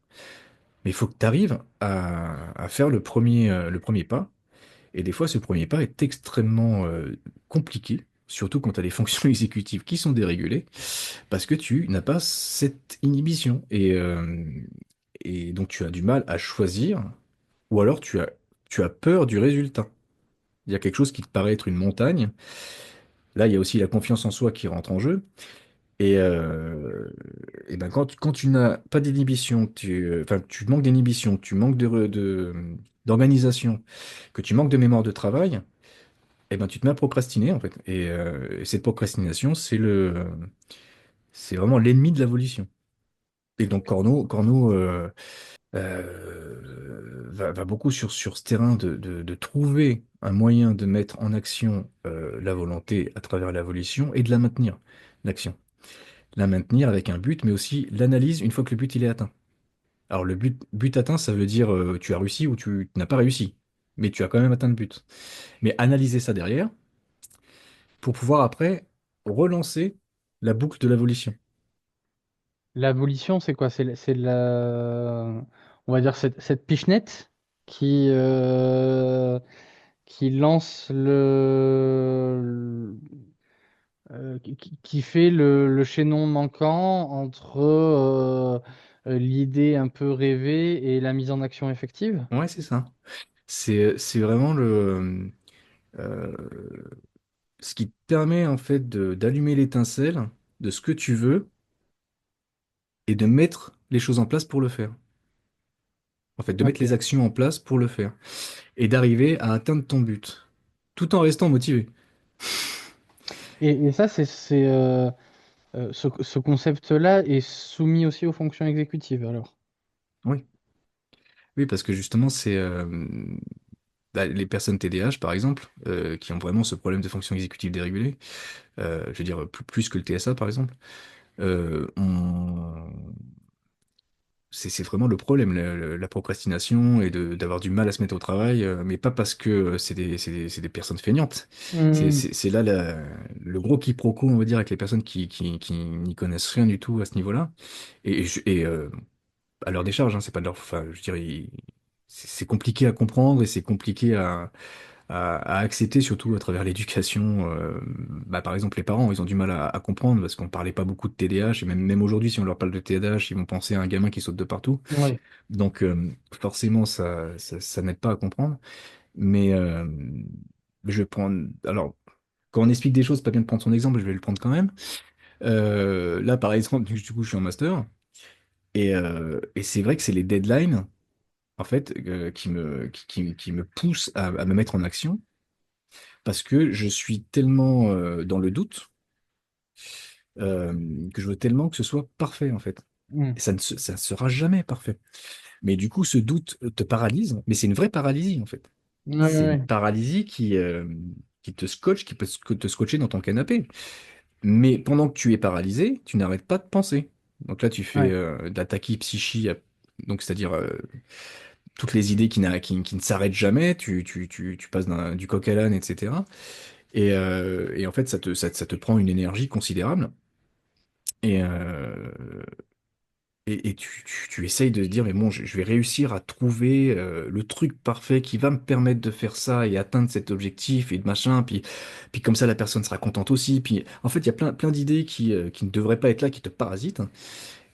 Mais il faut que tu arrives à faire le premier pas. Et des fois, ce premier pas est extrêmement compliqué, surtout quand tu as des fonctions exécutives qui sont dérégulées, parce que tu n'as pas cette inhibition. Et donc, tu as du mal à choisir, ou alors tu as peur du résultat. Il y a quelque chose qui te paraît être une montagne. Là, il y a aussi la confiance en soi qui rentre en jeu. Et ben quand tu n'as pas d'inhibition, enfin, tu manques d'inhibition, tu manques d'organisation, que tu manques de mémoire de travail, et ben tu te mets à procrastiner en fait. Et cette procrastination, c'est vraiment l'ennemi de la volition. Et donc Corneau va beaucoup sur ce terrain de trouver un moyen de mettre en action la volonté à travers la volition et de la maintenir, l'action. La maintenir avec un but, mais aussi l'analyse une fois que le but il est atteint. Alors le but atteint, ça veut dire tu as réussi ou tu n'as pas réussi, mais tu as quand même atteint le but. Mais analyser ça derrière pour pouvoir après relancer la boucle de l'abolition. L'abolition, c'est quoi? On va dire cette pichenette qui, euh, qui lance qui fait le chaînon manquant entre l'idée un peu rêvée et la mise en action effective. Ouais, c'est ça. C'est vraiment euh, ce qui te permet en fait d'allumer l'étincelle de ce que tu veux et de mettre les choses en place pour le faire. En fait, de mettre les Ok. actions en place pour le faire et d'arriver à atteindre ton but, tout en restant motivé. Et ça, ce concept-là est soumis aussi aux fonctions exécutives, alors. Oui, oui, parce que justement, c'est les personnes TDAH, par exemple, qui ont vraiment ce problème de fonction exécutive dérégulée, je veux dire plus que le TSA, par exemple, euh, ont- c'est vraiment le problème, la procrastination et d'avoir du mal à se mettre au travail, mais pas parce que c'est des personnes feignantes. Hmm. C'est là le gros quiproquo, on va dire, avec les personnes qui n'y connaissent rien du tout à ce niveau-là. Et à leur décharge, hein, c'est pas de leur. Enfin, je dirais, c'est compliqué à comprendre et c'est compliqué à accepter, surtout à travers l'éducation. Bah, par exemple, les parents, ils ont du mal à comprendre parce qu'on parlait pas beaucoup de TDAH et même aujourd'hui, si on leur parle de TDAH, ils vont penser à un gamin qui saute de partout. Ouais. Donc, forcément, ça n'aide pas à comprendre. Mais je vais prendre. Alors, quand on explique des choses, c'est pas bien de prendre son exemple, je vais le prendre quand même. Là, par exemple, du coup, je suis en master. Et c'est vrai que c'est les deadlines, en fait, qui me poussent à me mettre en action parce que je suis tellement dans le doute que je veux tellement que ce soit parfait, en fait. Hmm. Et ça ne sera jamais parfait. Mais du coup, ce doute te paralyse, mais c'est une vraie paralysie, en fait. Ouais, ouais, C'est une ouais. paralysie qui te scotche, qui peut te scotcher dans ton canapé. Mais pendant que tu es paralysé, tu n'arrêtes pas de penser. Donc là, tu fais Ouais. de la tachypsychie, donc c'est-à-dire toutes les idées qui ne s'arrêtent jamais, tu passes du coq à l'âne, etc. Et en fait, ça te prend une énergie considérable. Et, euh, et tu essayes de te dire, mais bon, je vais réussir à trouver le truc parfait qui va me permettre de faire ça et atteindre cet objectif et de machin. Puis comme ça, la personne sera contente aussi. Puis en fait, il y a plein d'idées qui ne devraient pas être là, qui te parasitent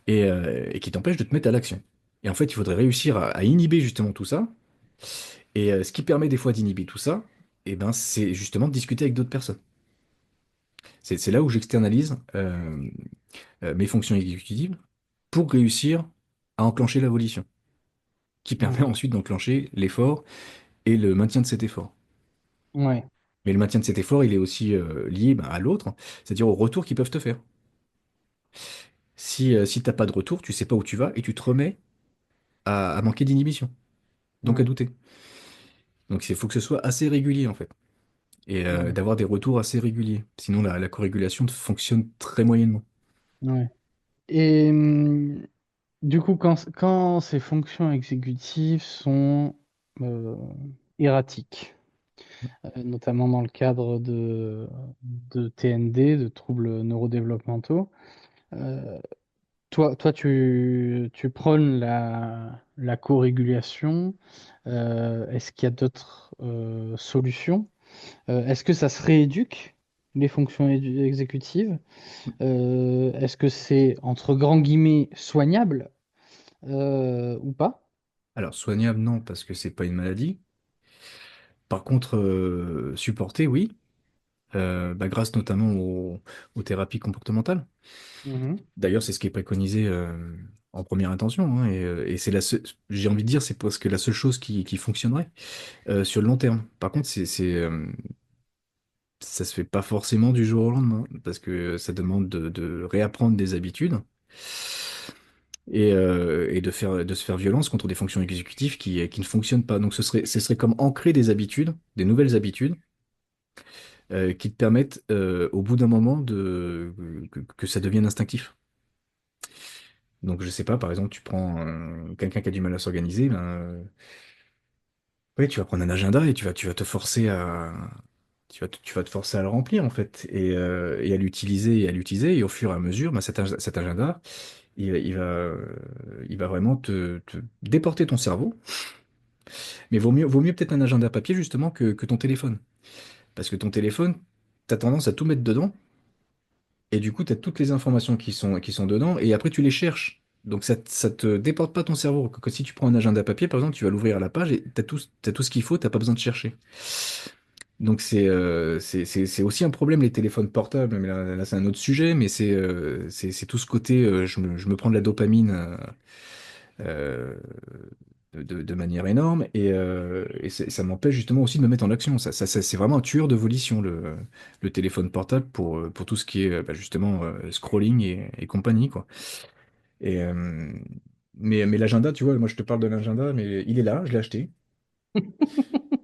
et qui t'empêchent de te mettre à l'action. Et en fait, il faudrait réussir à inhiber justement tout ça. Et ce qui permet des fois d'inhiber tout ça, eh ben, c'est justement de discuter avec d'autres personnes. C'est là où j'externalise mes fonctions exécutives pour réussir à enclencher la volition, qui permet Ok. ensuite d'enclencher l'effort et le maintien de cet effort. Ouais, Mais le maintien de cet effort, il est aussi lié à l'autre, c'est-à-dire au retour qu'ils peuvent te faire. Si t'as pas de retour, tu sais pas où tu vas et tu te remets à manquer d'inhibition, donc à ouais, douter. Donc il faut que ce soit assez régulier en fait, et ouais, d'avoir des retours assez réguliers. Sinon la corrégulation fonctionne très moyennement. ouais. Et du coup, quand ces fonctions exécutives sont euh, erratiques, notamment dans le cadre de TND, de troubles neurodéveloppementaux, euh, toi tu prônes la co-régulation. Est-ce qu'il y a d'autres solutions? Est-ce que ça se rééduque, les fonctions exécutives? Est-ce que c'est, entre grands guillemets, soignable ou pas? Alors soignable non, parce que c'est pas une maladie. Par contre, supporter, oui. Grâce notamment aux thérapies comportementales. Mhm. D'ailleurs, c'est ce qui est préconisé en première intention, hein, et c'est j'ai envie de dire, c'est presque la seule chose qui fonctionnerait sur le long terme. Par contre, ça se fait pas forcément du jour au lendemain, parce que ça demande de réapprendre des habitudes et de se faire violence contre des fonctions exécutives qui ne fonctionnent pas. Donc ce serait comme ancrer des habitudes, des nouvelles habitudes, qui te permettent, au bout d'un moment, que ça devienne instinctif. Donc, je sais pas, par exemple, tu prends quelqu'un qui a du mal à s'organiser, ben, oui, tu vas prendre un agenda et tu vas te forcer tu vas te forcer à le remplir, en fait, et à l'utiliser et à l'utiliser, et au fur et à mesure, ben, cet agenda, il va vraiment te déporter ton cerveau. Mais vaut mieux peut-être un agenda papier, justement, que ton téléphone. Parce que ton téléphone, t'as tendance à tout mettre dedans. Et du coup, tu as toutes les informations qui sont dedans, et après, tu les cherches. Donc, ça te déporte pas ton cerveau. Que si tu prends un agenda papier, par exemple, tu vas l'ouvrir à la page et t'as tout ce qu'il faut, t'as pas besoin de chercher. Donc, c'est aussi un problème, les téléphones portables. Mais là, c'est un autre sujet, mais c'est tout ce côté, je me prends de la dopamine euh, de manière énorme, et ça m'empêche justement aussi de me mettre en action. C'est vraiment un tueur de volition, le téléphone portable, pour tout ce qui est justement scrolling et compagnie, quoi. Et, mais l'agenda, tu vois, moi je te parle de l'agenda, mais il est là, je l'ai acheté,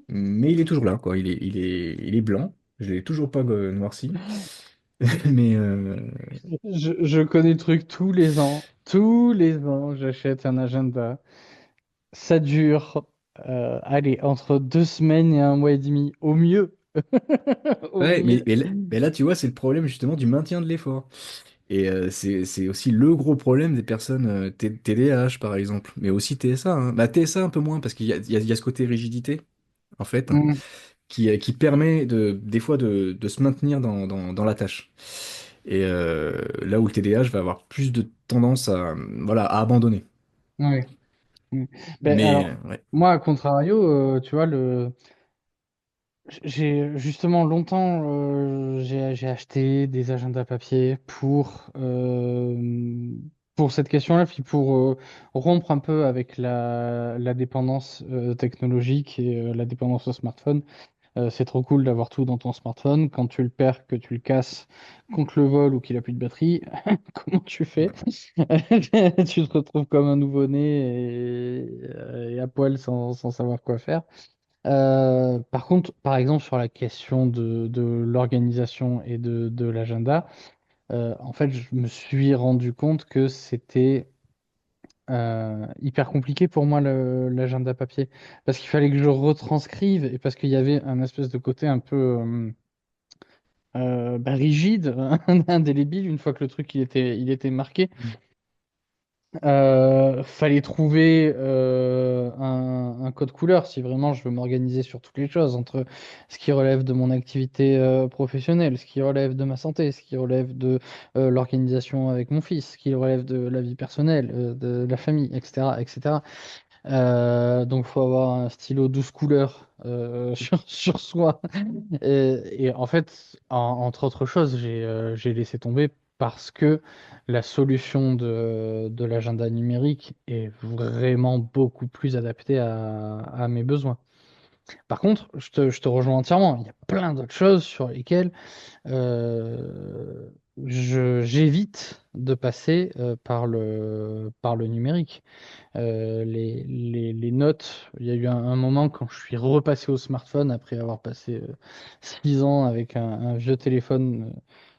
mais il est toujours là, quoi. Il est blanc, je l'ai toujours pas noirci, mais Je connais le truc tous les ans. Tous les ans, j'achète un agenda. Ça dure, allez, entre 2 semaines et un mois et demi, au mieux. Au ouais, mieux. mais là, tu vois, c'est le problème justement du maintien de l'effort. Et c'est aussi le gros problème des personnes TDAH, par exemple, mais aussi TSA, hein. Bah, TSA un peu moins, parce qu'il y a ce côté rigidité, en fait, Mm. qui permet des fois de se maintenir dans la tâche. Et là où le TDAH va avoir plus de tendance voilà, à abandonner. Ouais. Mm. Ben, Mais alors, ouais. moi, à contrario, tu vois, j'ai justement longtemps, j'ai acheté des agendas papier pour cette question-là, puis pour rompre un peu avec la dépendance technologique et la dépendance au smartphone. C'est trop cool d'avoir tout dans ton smartphone. Quand tu le perds, que tu le casses, qu'on te le vole ou qu'il a plus de batterie, comment tu fais? Tu te retrouves comme un nouveau-né et à poil sans savoir quoi faire. Par contre, par exemple, sur la question de l'organisation et de l'agenda, en fait, je me suis rendu compte que c'était hyper compliqué pour moi l'agenda papier. Parce qu'il fallait que je retranscrive et parce qu'il y avait un espèce de côté un peu rigide, indélébile, une fois que le truc il était marqué. Fallait trouver un code couleur si vraiment je veux m'organiser sur toutes les choses, entre ce qui relève de mon activité professionnelle, ce qui relève de ma santé, ce qui relève de l'organisation avec mon fils, ce qui relève de la vie personnelle, de la famille, etc., etc. Donc, il faut avoir un stylo 12 couleurs sur soi. Et en fait, entre autres choses, j'ai laissé tomber parce que la solution de l'agenda numérique est vraiment beaucoup plus adaptée à mes besoins. Par contre, je te rejoins entièrement. Il y a plein d'autres choses sur lesquelles euh, j'évite de passer par le numérique. Les notes, il y a eu un moment quand je suis repassé au smartphone après avoir passé 6 ans avec un vieux téléphone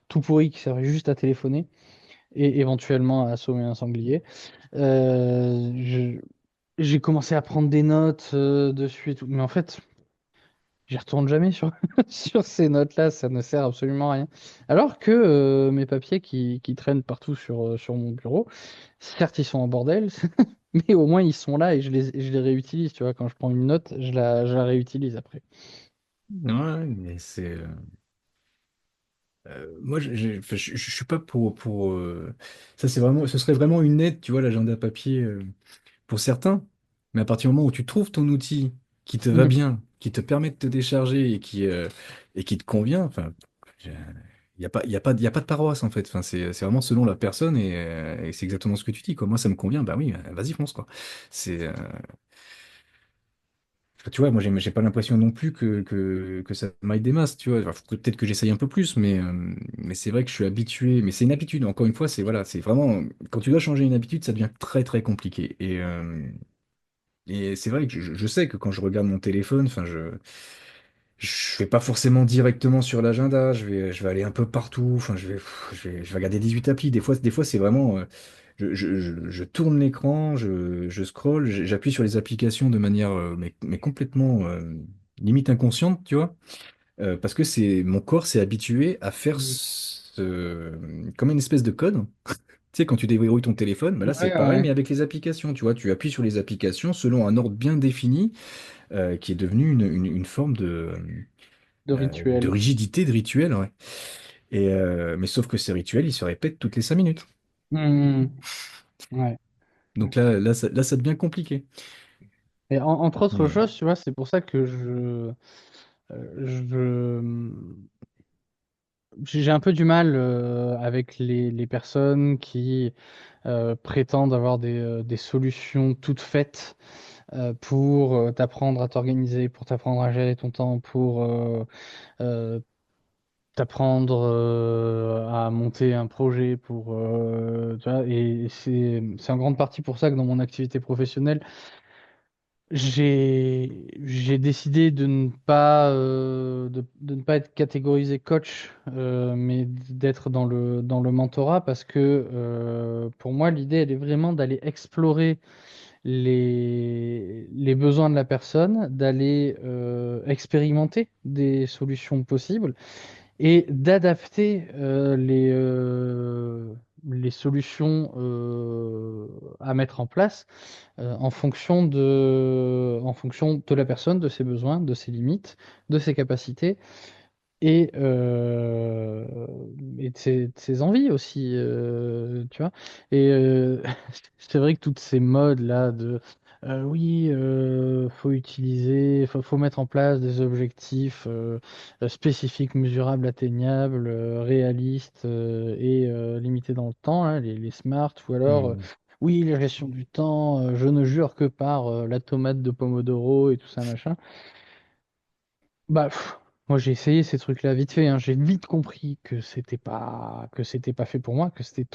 tout pourri qui servait juste à téléphoner et éventuellement à assommer un sanglier. Euh, je- j'ai commencé à prendre des notes dessus et tout, mais en fait, j'y retourne jamais sur, sur ces notes-là, ça ne sert absolument à rien. Alors que mes papiers qui traînent partout sur mon bureau, certes, ils sont en bordel, mais au moins ils sont là et je les réutilise. Tu vois, quand je prends une note, je la réutilise après. Ouais, mais moi, enfin, je suis pas pour ça, ce serait vraiment une aide, tu vois, l'agenda papier pour certains. Mais à partir du moment où tu trouves ton outil qui te va Mhm. bien, qui te permet de te décharger et qui te convient, enfin, il n'y a pas, il y a pas, il y a pas de paroisse en fait. Enfin, c'est vraiment selon la personne et c'est exactement ce que tu dis, quoi. Moi, ça me convient, bah oui, vas-y, fonce, quoi. C'est, tu vois, moi, j'ai pas l'impression non plus que ça m'aille des masses, tu vois. Alors, faut peut-être que j'essaye un peu plus, mais c'est vrai que je suis habitué. Mais c'est une habitude, encore une fois, c'est voilà, c'est vraiment, quand tu dois changer une habitude, ça devient très, très compliqué. Et c'est vrai que je sais que quand je regarde mon téléphone, enfin, je vais pas forcément directement sur l'agenda, je vais aller un peu partout, enfin, je vais regarder 18 applis. Des fois c'est vraiment, je tourne l'écran, je scrolle, j'appuie sur les applications de manière, mais complètement, limite inconsciente, tu vois, parce que mon corps s'est habitué à faire Mhm. comme une espèce de code. Tu sais, quand tu déverrouilles ton téléphone, bah là c'est Ouais, pareil, ouais. mais avec les applications, tu vois, tu appuies sur les applications selon un ordre bien défini, qui est devenu une forme De de rituel. rigidité, de rituel, ouais. Mais sauf que ces rituels, ils se répètent toutes les 5 minutes. Mhm. Ouais. Donc là, ça devient compliqué. Et entre autres Mais, choses, tu vois, c'est pour ça que j'ai un peu du mal avec les personnes qui prétendent avoir des solutions toutes faites pour t'apprendre à t'organiser, pour t'apprendre à gérer ton temps, pour euh, t'apprendre à monter un projet, tu vois, et c'est en grande partie pour ça que dans mon activité professionnelle, j'ai décidé de ne pas être catégorisé coach, mais d'être dans le mentorat parce que pour moi, l'idée, elle est vraiment d'aller explorer les besoins de la personne, d'aller expérimenter des solutions possibles et d'adapter les solutions à mettre en place en fonction de la personne, de ses besoins, de ses limites, de ses capacités et, euh, et de ses envies aussi, tu vois. Et c'est vrai que toutes ces modes-là de oui, faut utiliser, faut mettre en place des objectifs spécifiques, mesurables, atteignables, réalistes et limités dans le temps, hein, les smart, ou alors hmm, oui, la gestion du temps, je ne jure que par la tomate de Pomodoro et tout ça, machin. Bah, moi j'ai essayé ces trucs-là vite fait, hein. J'ai vite compris que c'était pas fait pour moi, que c'était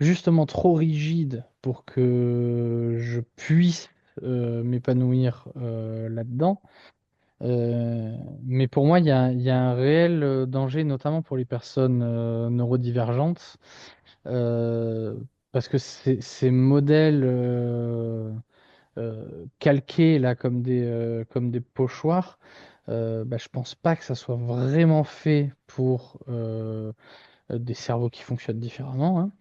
justement trop rigide pour que je puisse m'épanouir là-dedans. Mais pour moi, il y a un réel danger, notamment pour les personnes neurodivergentes, euh, parce que ces modèles calqués là comme des pochoirs, bah, je pense pas que ça soit vraiment fait pour des cerveaux qui fonctionnent différemment, hein.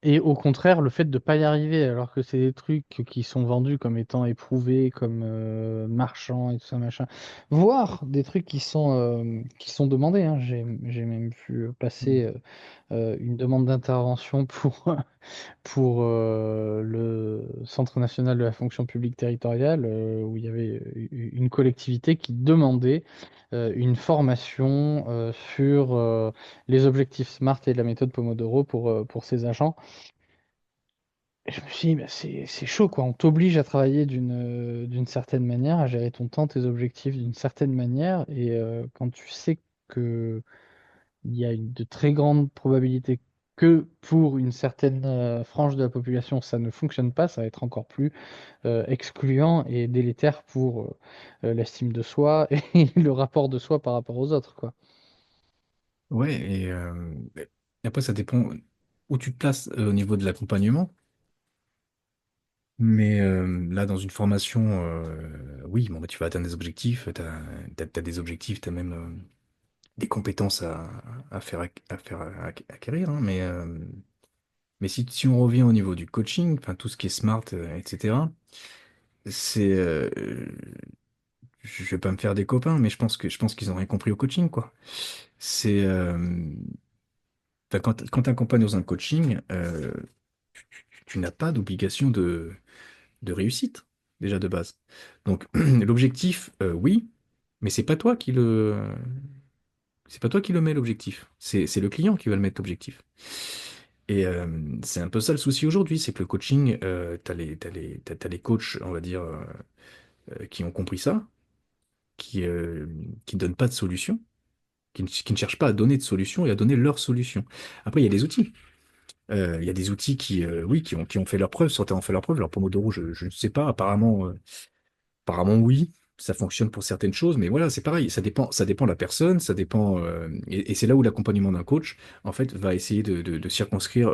Et au contraire, le fait de ne pas y arriver, alors que c'est des trucs qui sont vendus comme étant éprouvés, comme marchands et tout ça, machin, voire des trucs qui sont demandés, hein. J'ai même vu passer une demande d'intervention pour pour le Centre national de la fonction publique territoriale, où il y avait une collectivité qui demandait une formation sur les objectifs SMART et la méthode Pomodoro pour ses agents. Et je me suis dit, bah, c'est chaud, quoi. On t'oblige à travailler d'une certaine manière, à gérer ton temps, tes objectifs d'une certaine manière. Et quand tu sais que il y a de très grandes probabilités que pour une certaine frange de la population, ça ne fonctionne pas, ça va être encore plus excluant et délétère pour l'estime de soi et le rapport de soi par rapport aux autres, quoi. Ouais, et après, ça dépend où tu te places au niveau de l'accompagnement. Mais là, dans une formation, oui, bon, bah, tu vas atteindre des objectifs, t'as des objectifs, tu as même des compétences à faire acquérir, hein, mais si on revient au niveau du coaching, enfin, tout ce qui est smart, etc., c'est, je vais pas me faire des copains, mais je pense qu'ils ont rien compris au coaching, quoi. C'est, enfin, quand tu accompagnes dans un coaching, tu n'as pas d'obligation de réussite, déjà de base. Donc, l'objectif, oui, mais c'est pas toi qui le mets l'objectif. C'est le client qui va le mettre l'objectif. Et c'est un peu ça le souci aujourd'hui, c'est que le coaching, t'as les coachs, on va dire, qui ont compris ça, qui ne donnent pas de solution, qui ne cherchent pas à donner de solution et à donner leur solution. Après, il y a des outils. Il y a des outils oui, qui ont fait leur preuve. Certains ont fait leur preuve. Alors, Pomodoro, je ne sais pas. Apparemment, oui, ça fonctionne pour certaines choses, mais voilà, c'est pareil, ça dépend de la personne, ça dépend, et c'est là où l'accompagnement d'un coach, en fait, va essayer de circonscrire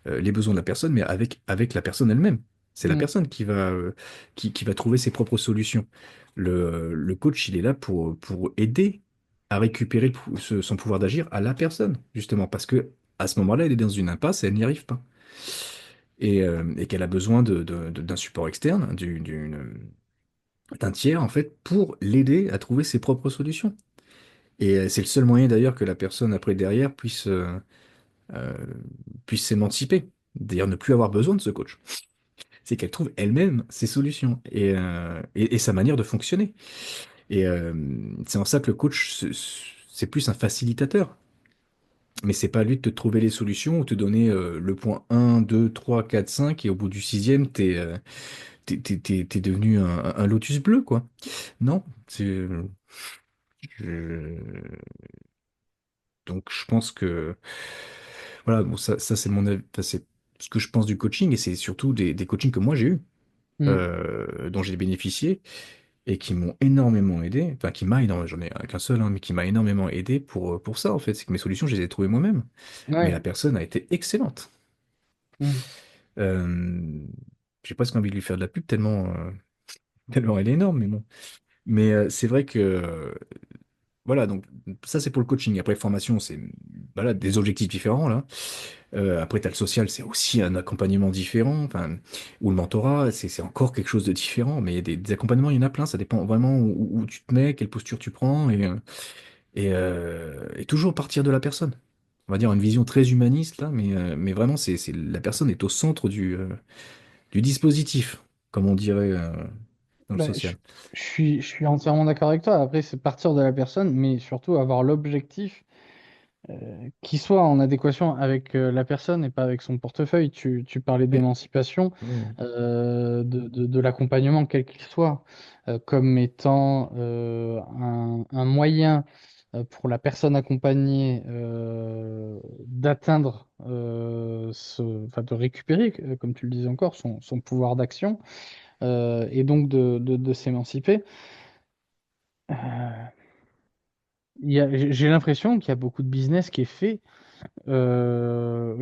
les besoins de la personne, mais avec la personne elle-même. C'est la Mm. personne qui va trouver ses propres solutions. Le coach, il est là pour aider à récupérer son pouvoir d'agir à la personne, justement, parce que à ce moment-là, elle est dans une impasse et elle n'y arrive pas. Et qu'elle a besoin d'un support externe, d'un tiers, en fait, pour l'aider à trouver ses propres solutions. Et c'est le seul moyen d'ailleurs que la personne après derrière euh, puisse s'émanciper, d'ailleurs ne plus avoir besoin de ce coach. C'est qu'elle trouve elle-même ses solutions et sa manière de fonctionner. Et c'est en ça que le coach, c'est plus un facilitateur. Mais c'est pas à lui de te trouver les solutions ou te donner le point 1, 2, 3, 4, 5 et au bout du sixième, t'es devenu un lotus bleu, quoi. Non, je- donc je pense que voilà, bon, ça c'est mon enfin, c'est ce que je pense du coaching et c'est surtout des coachings que moi j'ai eu, Mm. dont j'ai bénéficié et qui m'ont énormément aidé, enfin qui m'a énormément, j'en ai qu'un seul, hein, mais qui m'a énormément aidé pour ça en fait, c'est que mes solutions je les ai trouvées moi-même, mais Ouais. la personne a été excellente. Mm. Euh, j'ai presque envie de lui faire de la pub tellement, tellement elle est énorme, mais bon. Mais c'est vrai que voilà, donc ça c'est pour le coaching. Après, formation, c'est voilà, des objectifs différents là. Après, tu as le social, c'est aussi un accompagnement différent. Enfin, ou le mentorat, c'est encore quelque chose de différent. Mais des accompagnements, il y en a plein. Ça dépend vraiment où tu te mets, quelle posture tu prends, et toujours partir de la personne. On va dire une vision très humaniste là, mais vraiment, la personne est au centre du dispositif, comme on dirait dans le Bah, social. je suis entièrement d'accord avec toi. Après, c'est partir de la personne, mais surtout avoir l'objectif qui soit en adéquation avec la personne et pas avec son portefeuille. Tu parlais Ouais. d'émancipation, Ouais. de l'accompagnement, quel qu'il soit, comme étant un moyen pour la personne accompagnée d'atteindre, enfin, de récupérer, comme tu le disais encore, son pouvoir d'action et donc de s'émanciper. Euh, j'ai l'impression qu'il y a beaucoup de business qui est fait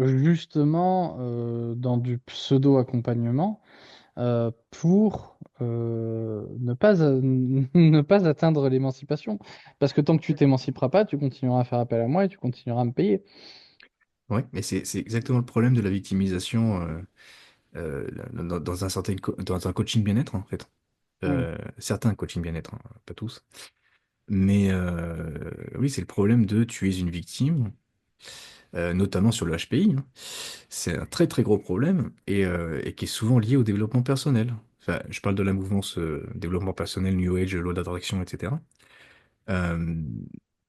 justement dans du pseudo-accompagnement pour ne pas atteindre l'émancipation. Parce que tant que tu t'émanciperas pas, tu continueras à faire appel à moi et tu continueras à me payer. Ouais, mais c'est exactement le problème de la victimisation dans dans un coaching bien-être, en fait. Hmm. Certains coaching bien-être, hein, pas tous. Mais oui, c'est le problème de tu es une victime. notamment sur le HPI, hein. C'est un très très gros problème et qui est souvent lié au développement personnel. Enfin, je parle de la mouvance développement personnel, New Age, loi d'attraction, etc. Euh,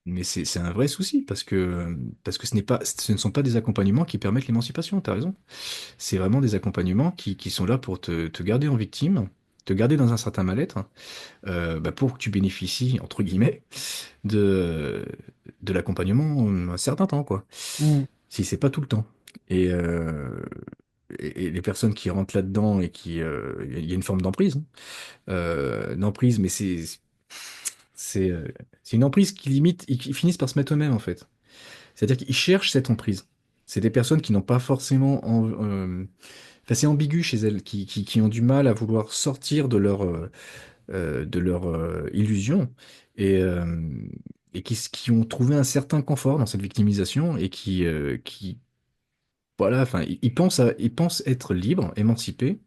mais c'est un vrai souci parce que ce ne sont pas des accompagnements qui permettent l'émancipation, t'as raison. C'est vraiment des accompagnements qui sont là pour te garder en victime, te garder dans un certain mal-être, pour que tu bénéficies, entre guillemets, de, de l'accompagnement un certain temps, quoi. Mm. Si c'est pas tout le temps. Et, euh, et les personnes qui rentrent là-dedans et il y a une forme d'emprise, hein. D'emprise, mais c'est, euh, c'est une emprise qui limite, ils finissent par se mettre eux-mêmes, en fait. C'est-à-dire qu'ils cherchent cette emprise. C'est des personnes qui n'ont pas forcément enfin, c'est ambigu chez elles, qui ont du mal à vouloir sortir de leur illusion et, euh, et qui ont trouvé un certain confort dans cette victimisation et voilà, enfin, ils pensent être libres, émancipés,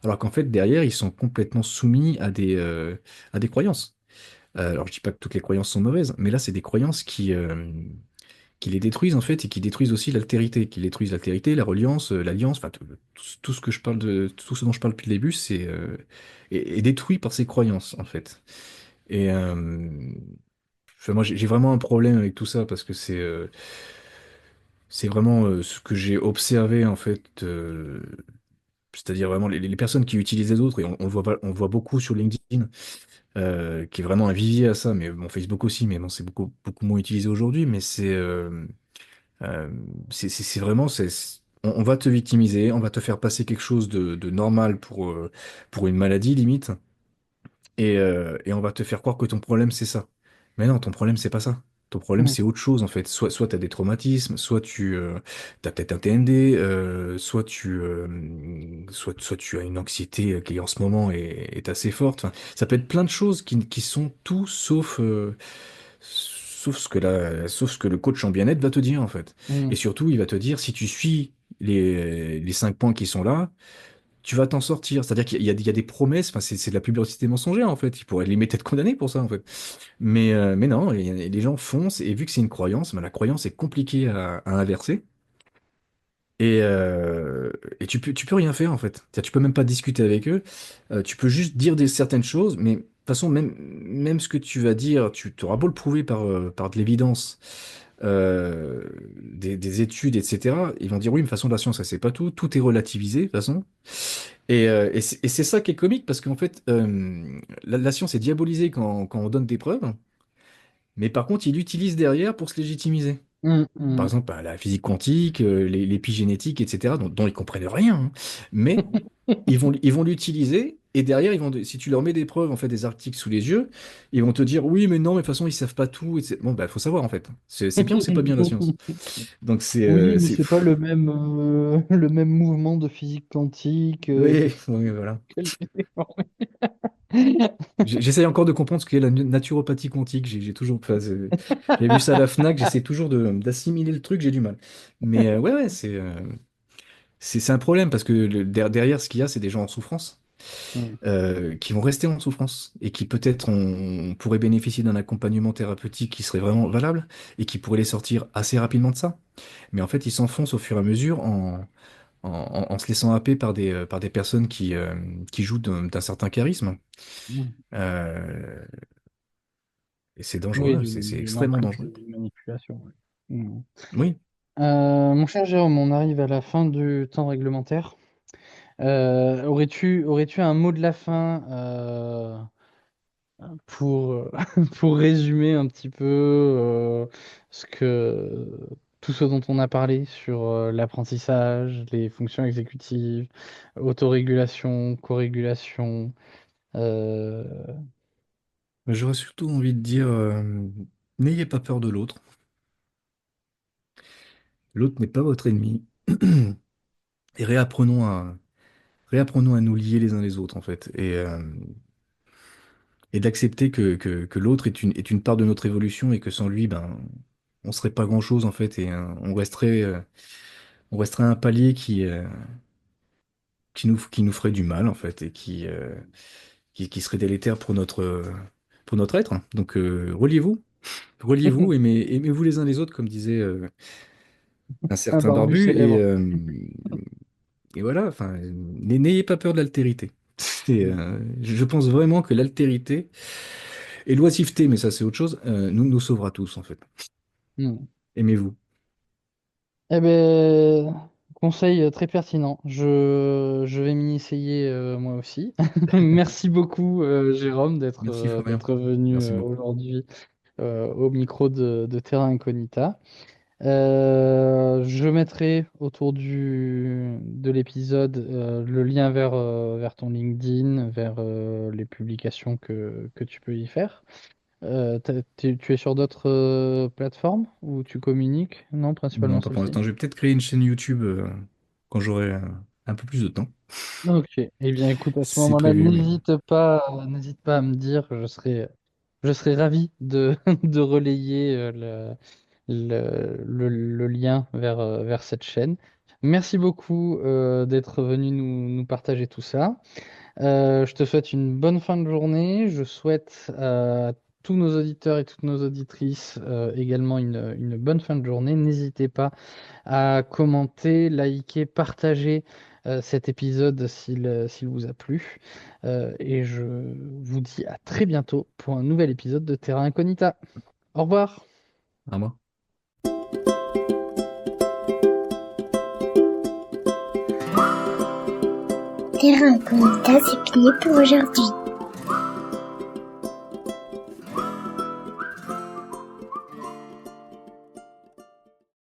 alors qu'en fait, derrière, ils sont complètement soumis à des croyances. Alors, je dis pas que toutes les croyances sont mauvaises, mais là, c'est des croyances qui les détruisent en fait et qui détruisent aussi l'altérité, qui détruisent l'altérité, la reliance, l'alliance, enfin tout ce que je parle tout ce dont je parle depuis le début, est détruit par ces croyances en fait. Et enfin, moi j'ai vraiment un problème avec tout ça parce que c'est vraiment ce que j'ai observé en fait, c'est-à-dire vraiment les personnes qui utilisent les autres et on le voit on le voit beaucoup sur LinkedIn, qui est vraiment un vivier à ça, mais bon Facebook aussi, mais bon c'est beaucoup moins utilisé aujourd'hui, mais Euh, c'est vraiment, on va te victimiser, on va te faire passer quelque chose de normal pour une maladie limite, et on va te faire croire que ton problème c'est ça. Mais non, ton problème c'est pas ça. Ton problème Mm. c'est autre chose en fait. Soit tu as des traumatismes, soit tu as peut-être un TND, soit tu as une anxiété qui en ce moment est assez forte. Enfin, ça peut être plein de choses qui sont tout sauf ce que le coach en bien-être va te dire, en fait. Et Mm. surtout, il va te dire, si tu suis les 5 points qui sont là, tu vas t'en sortir. C'est-à-dire il y a des promesses, enfin, c'est de la publicité mensongère, en fait. Il pourrait limite être condamné pour ça, en fait. Mais non, les gens foncent, et vu que c'est une croyance, ben, la croyance est compliquée à inverser. Et, euh, et tu peux rien faire en fait. C'est-à-dire, tu peux même pas discuter avec eux. Tu peux juste dire certaines choses, mais de toute façon, même ce que tu vas dire, tu auras beau le prouver par de l'évidence, des études, etc. Ils vont dire oui, mais de toute façon, la science, ça c'est pas tout. Tout est relativisé, de toute façon. Et c'est ça qui est comique parce qu'en fait, la science est diabolisée quand on donne des preuves, mais par contre, ils l'utilisent derrière pour se légitimiser. Mm. Par Mm. exemple, bah, la physique quantique, l'épigénétique, etc., dont ils comprennent rien, hein. Mais ils vont l'utiliser et derrière, si tu leur mets des preuves, en fait, des articles sous les yeux, ils vont te dire oui, mais non, mais de toute façon, ils savent pas tout. Bon, bah, faut savoir, en fait. C'est bien ou c'est pas bien la science? Donc, Oui, mais c'est pas le même mouvement de physique quantique. Oui, oui, voilà. Quel- J'essaye encore de comprendre ce qu'est la naturopathie quantique. J'ai toujours, enfin, j'ai vu ça à la Fnac, j'essaie toujours d'assimiler le truc, j'ai du mal. Mais ouais, c'est un problème parce que derrière, ce qu'il y a, c'est des gens en souffrance, Mm. qui vont rester en souffrance et qui peut-être on pourrait bénéficier d'un accompagnement thérapeutique qui serait vraiment valable et qui pourrait les sortir assez rapidement de ça. Mais en fait, ils s'enfoncent au fur et à mesure en se laissant happer par des personnes qui jouent d'un certain charisme. Mm. Euh, et c'est Oui, dangereux, c'est d'une extrêmement emprise dangereux. et d'une manipulation. Ouais. Mm. Oui. Mon cher Jérôme, on arrive à la fin du temps réglementaire. Aurais-tu un mot de la fin pour, pour résumer un petit peu ce que, tout ce dont on a parlé sur l'apprentissage, les fonctions exécutives, autorégulation, corégulation. euh, J'aurais surtout envie de dire, n'ayez pas peur de l'autre. L'autre n'est pas votre ennemi. Et réapprenons à nous lier les uns les autres, en fait. Et d'accepter que l'autre est une part de notre évolution et que sans lui, ben, on serait pas grand-chose, en fait. Et on resterait un palier qui nous ferait du mal, en fait. Et qui serait délétère pour notre être. Donc, reliez-vous. Reliez-vous, aimez-vous les uns les autres, comme disait un Un certain barbu barbu, célèbre. et voilà, enfin, n'ayez pas peur de l'altérité. Je pense vraiment que l'altérité et l'oisiveté, mais ça c'est autre chose, nous sauvera tous en fait. Hmm. Aimez-vous. Eh ben, conseil très pertinent. Je vais m'y essayer moi aussi. Merci beaucoup, Jérôme, Merci Florian. d'être venu Merci beaucoup. aujourd'hui au micro de Terra Incognita. Je mettrai autour de l'épisode le lien vers ton LinkedIn, vers les publications que tu peux y faire. Tu es sur d'autres plateformes où tu communiques? Non, Non, principalement pas pour celle-ci. l'instant. Je vais peut-être créer une chaîne YouTube quand j'aurai un peu plus de temps. Ok. Eh bien, écoute, à ce C'est moment-là, prévu, mais n'hésite pas à me dire. Je serai ravi de relayer le lien vers cette chaîne. Merci beaucoup d'être venu nous partager tout ça. Je te souhaite une bonne fin de journée. Je souhaite à tous nos auditeurs et toutes nos auditrices également une bonne fin de journée. N'hésitez pas à commenter, liker, partager cet épisode s'il vous a plu. Et je vous dis à très bientôt pour un nouvel épisode de Terra Incognita. Au revoir. à moi. Terra Incognita, c'est fini pour aujourd'hui.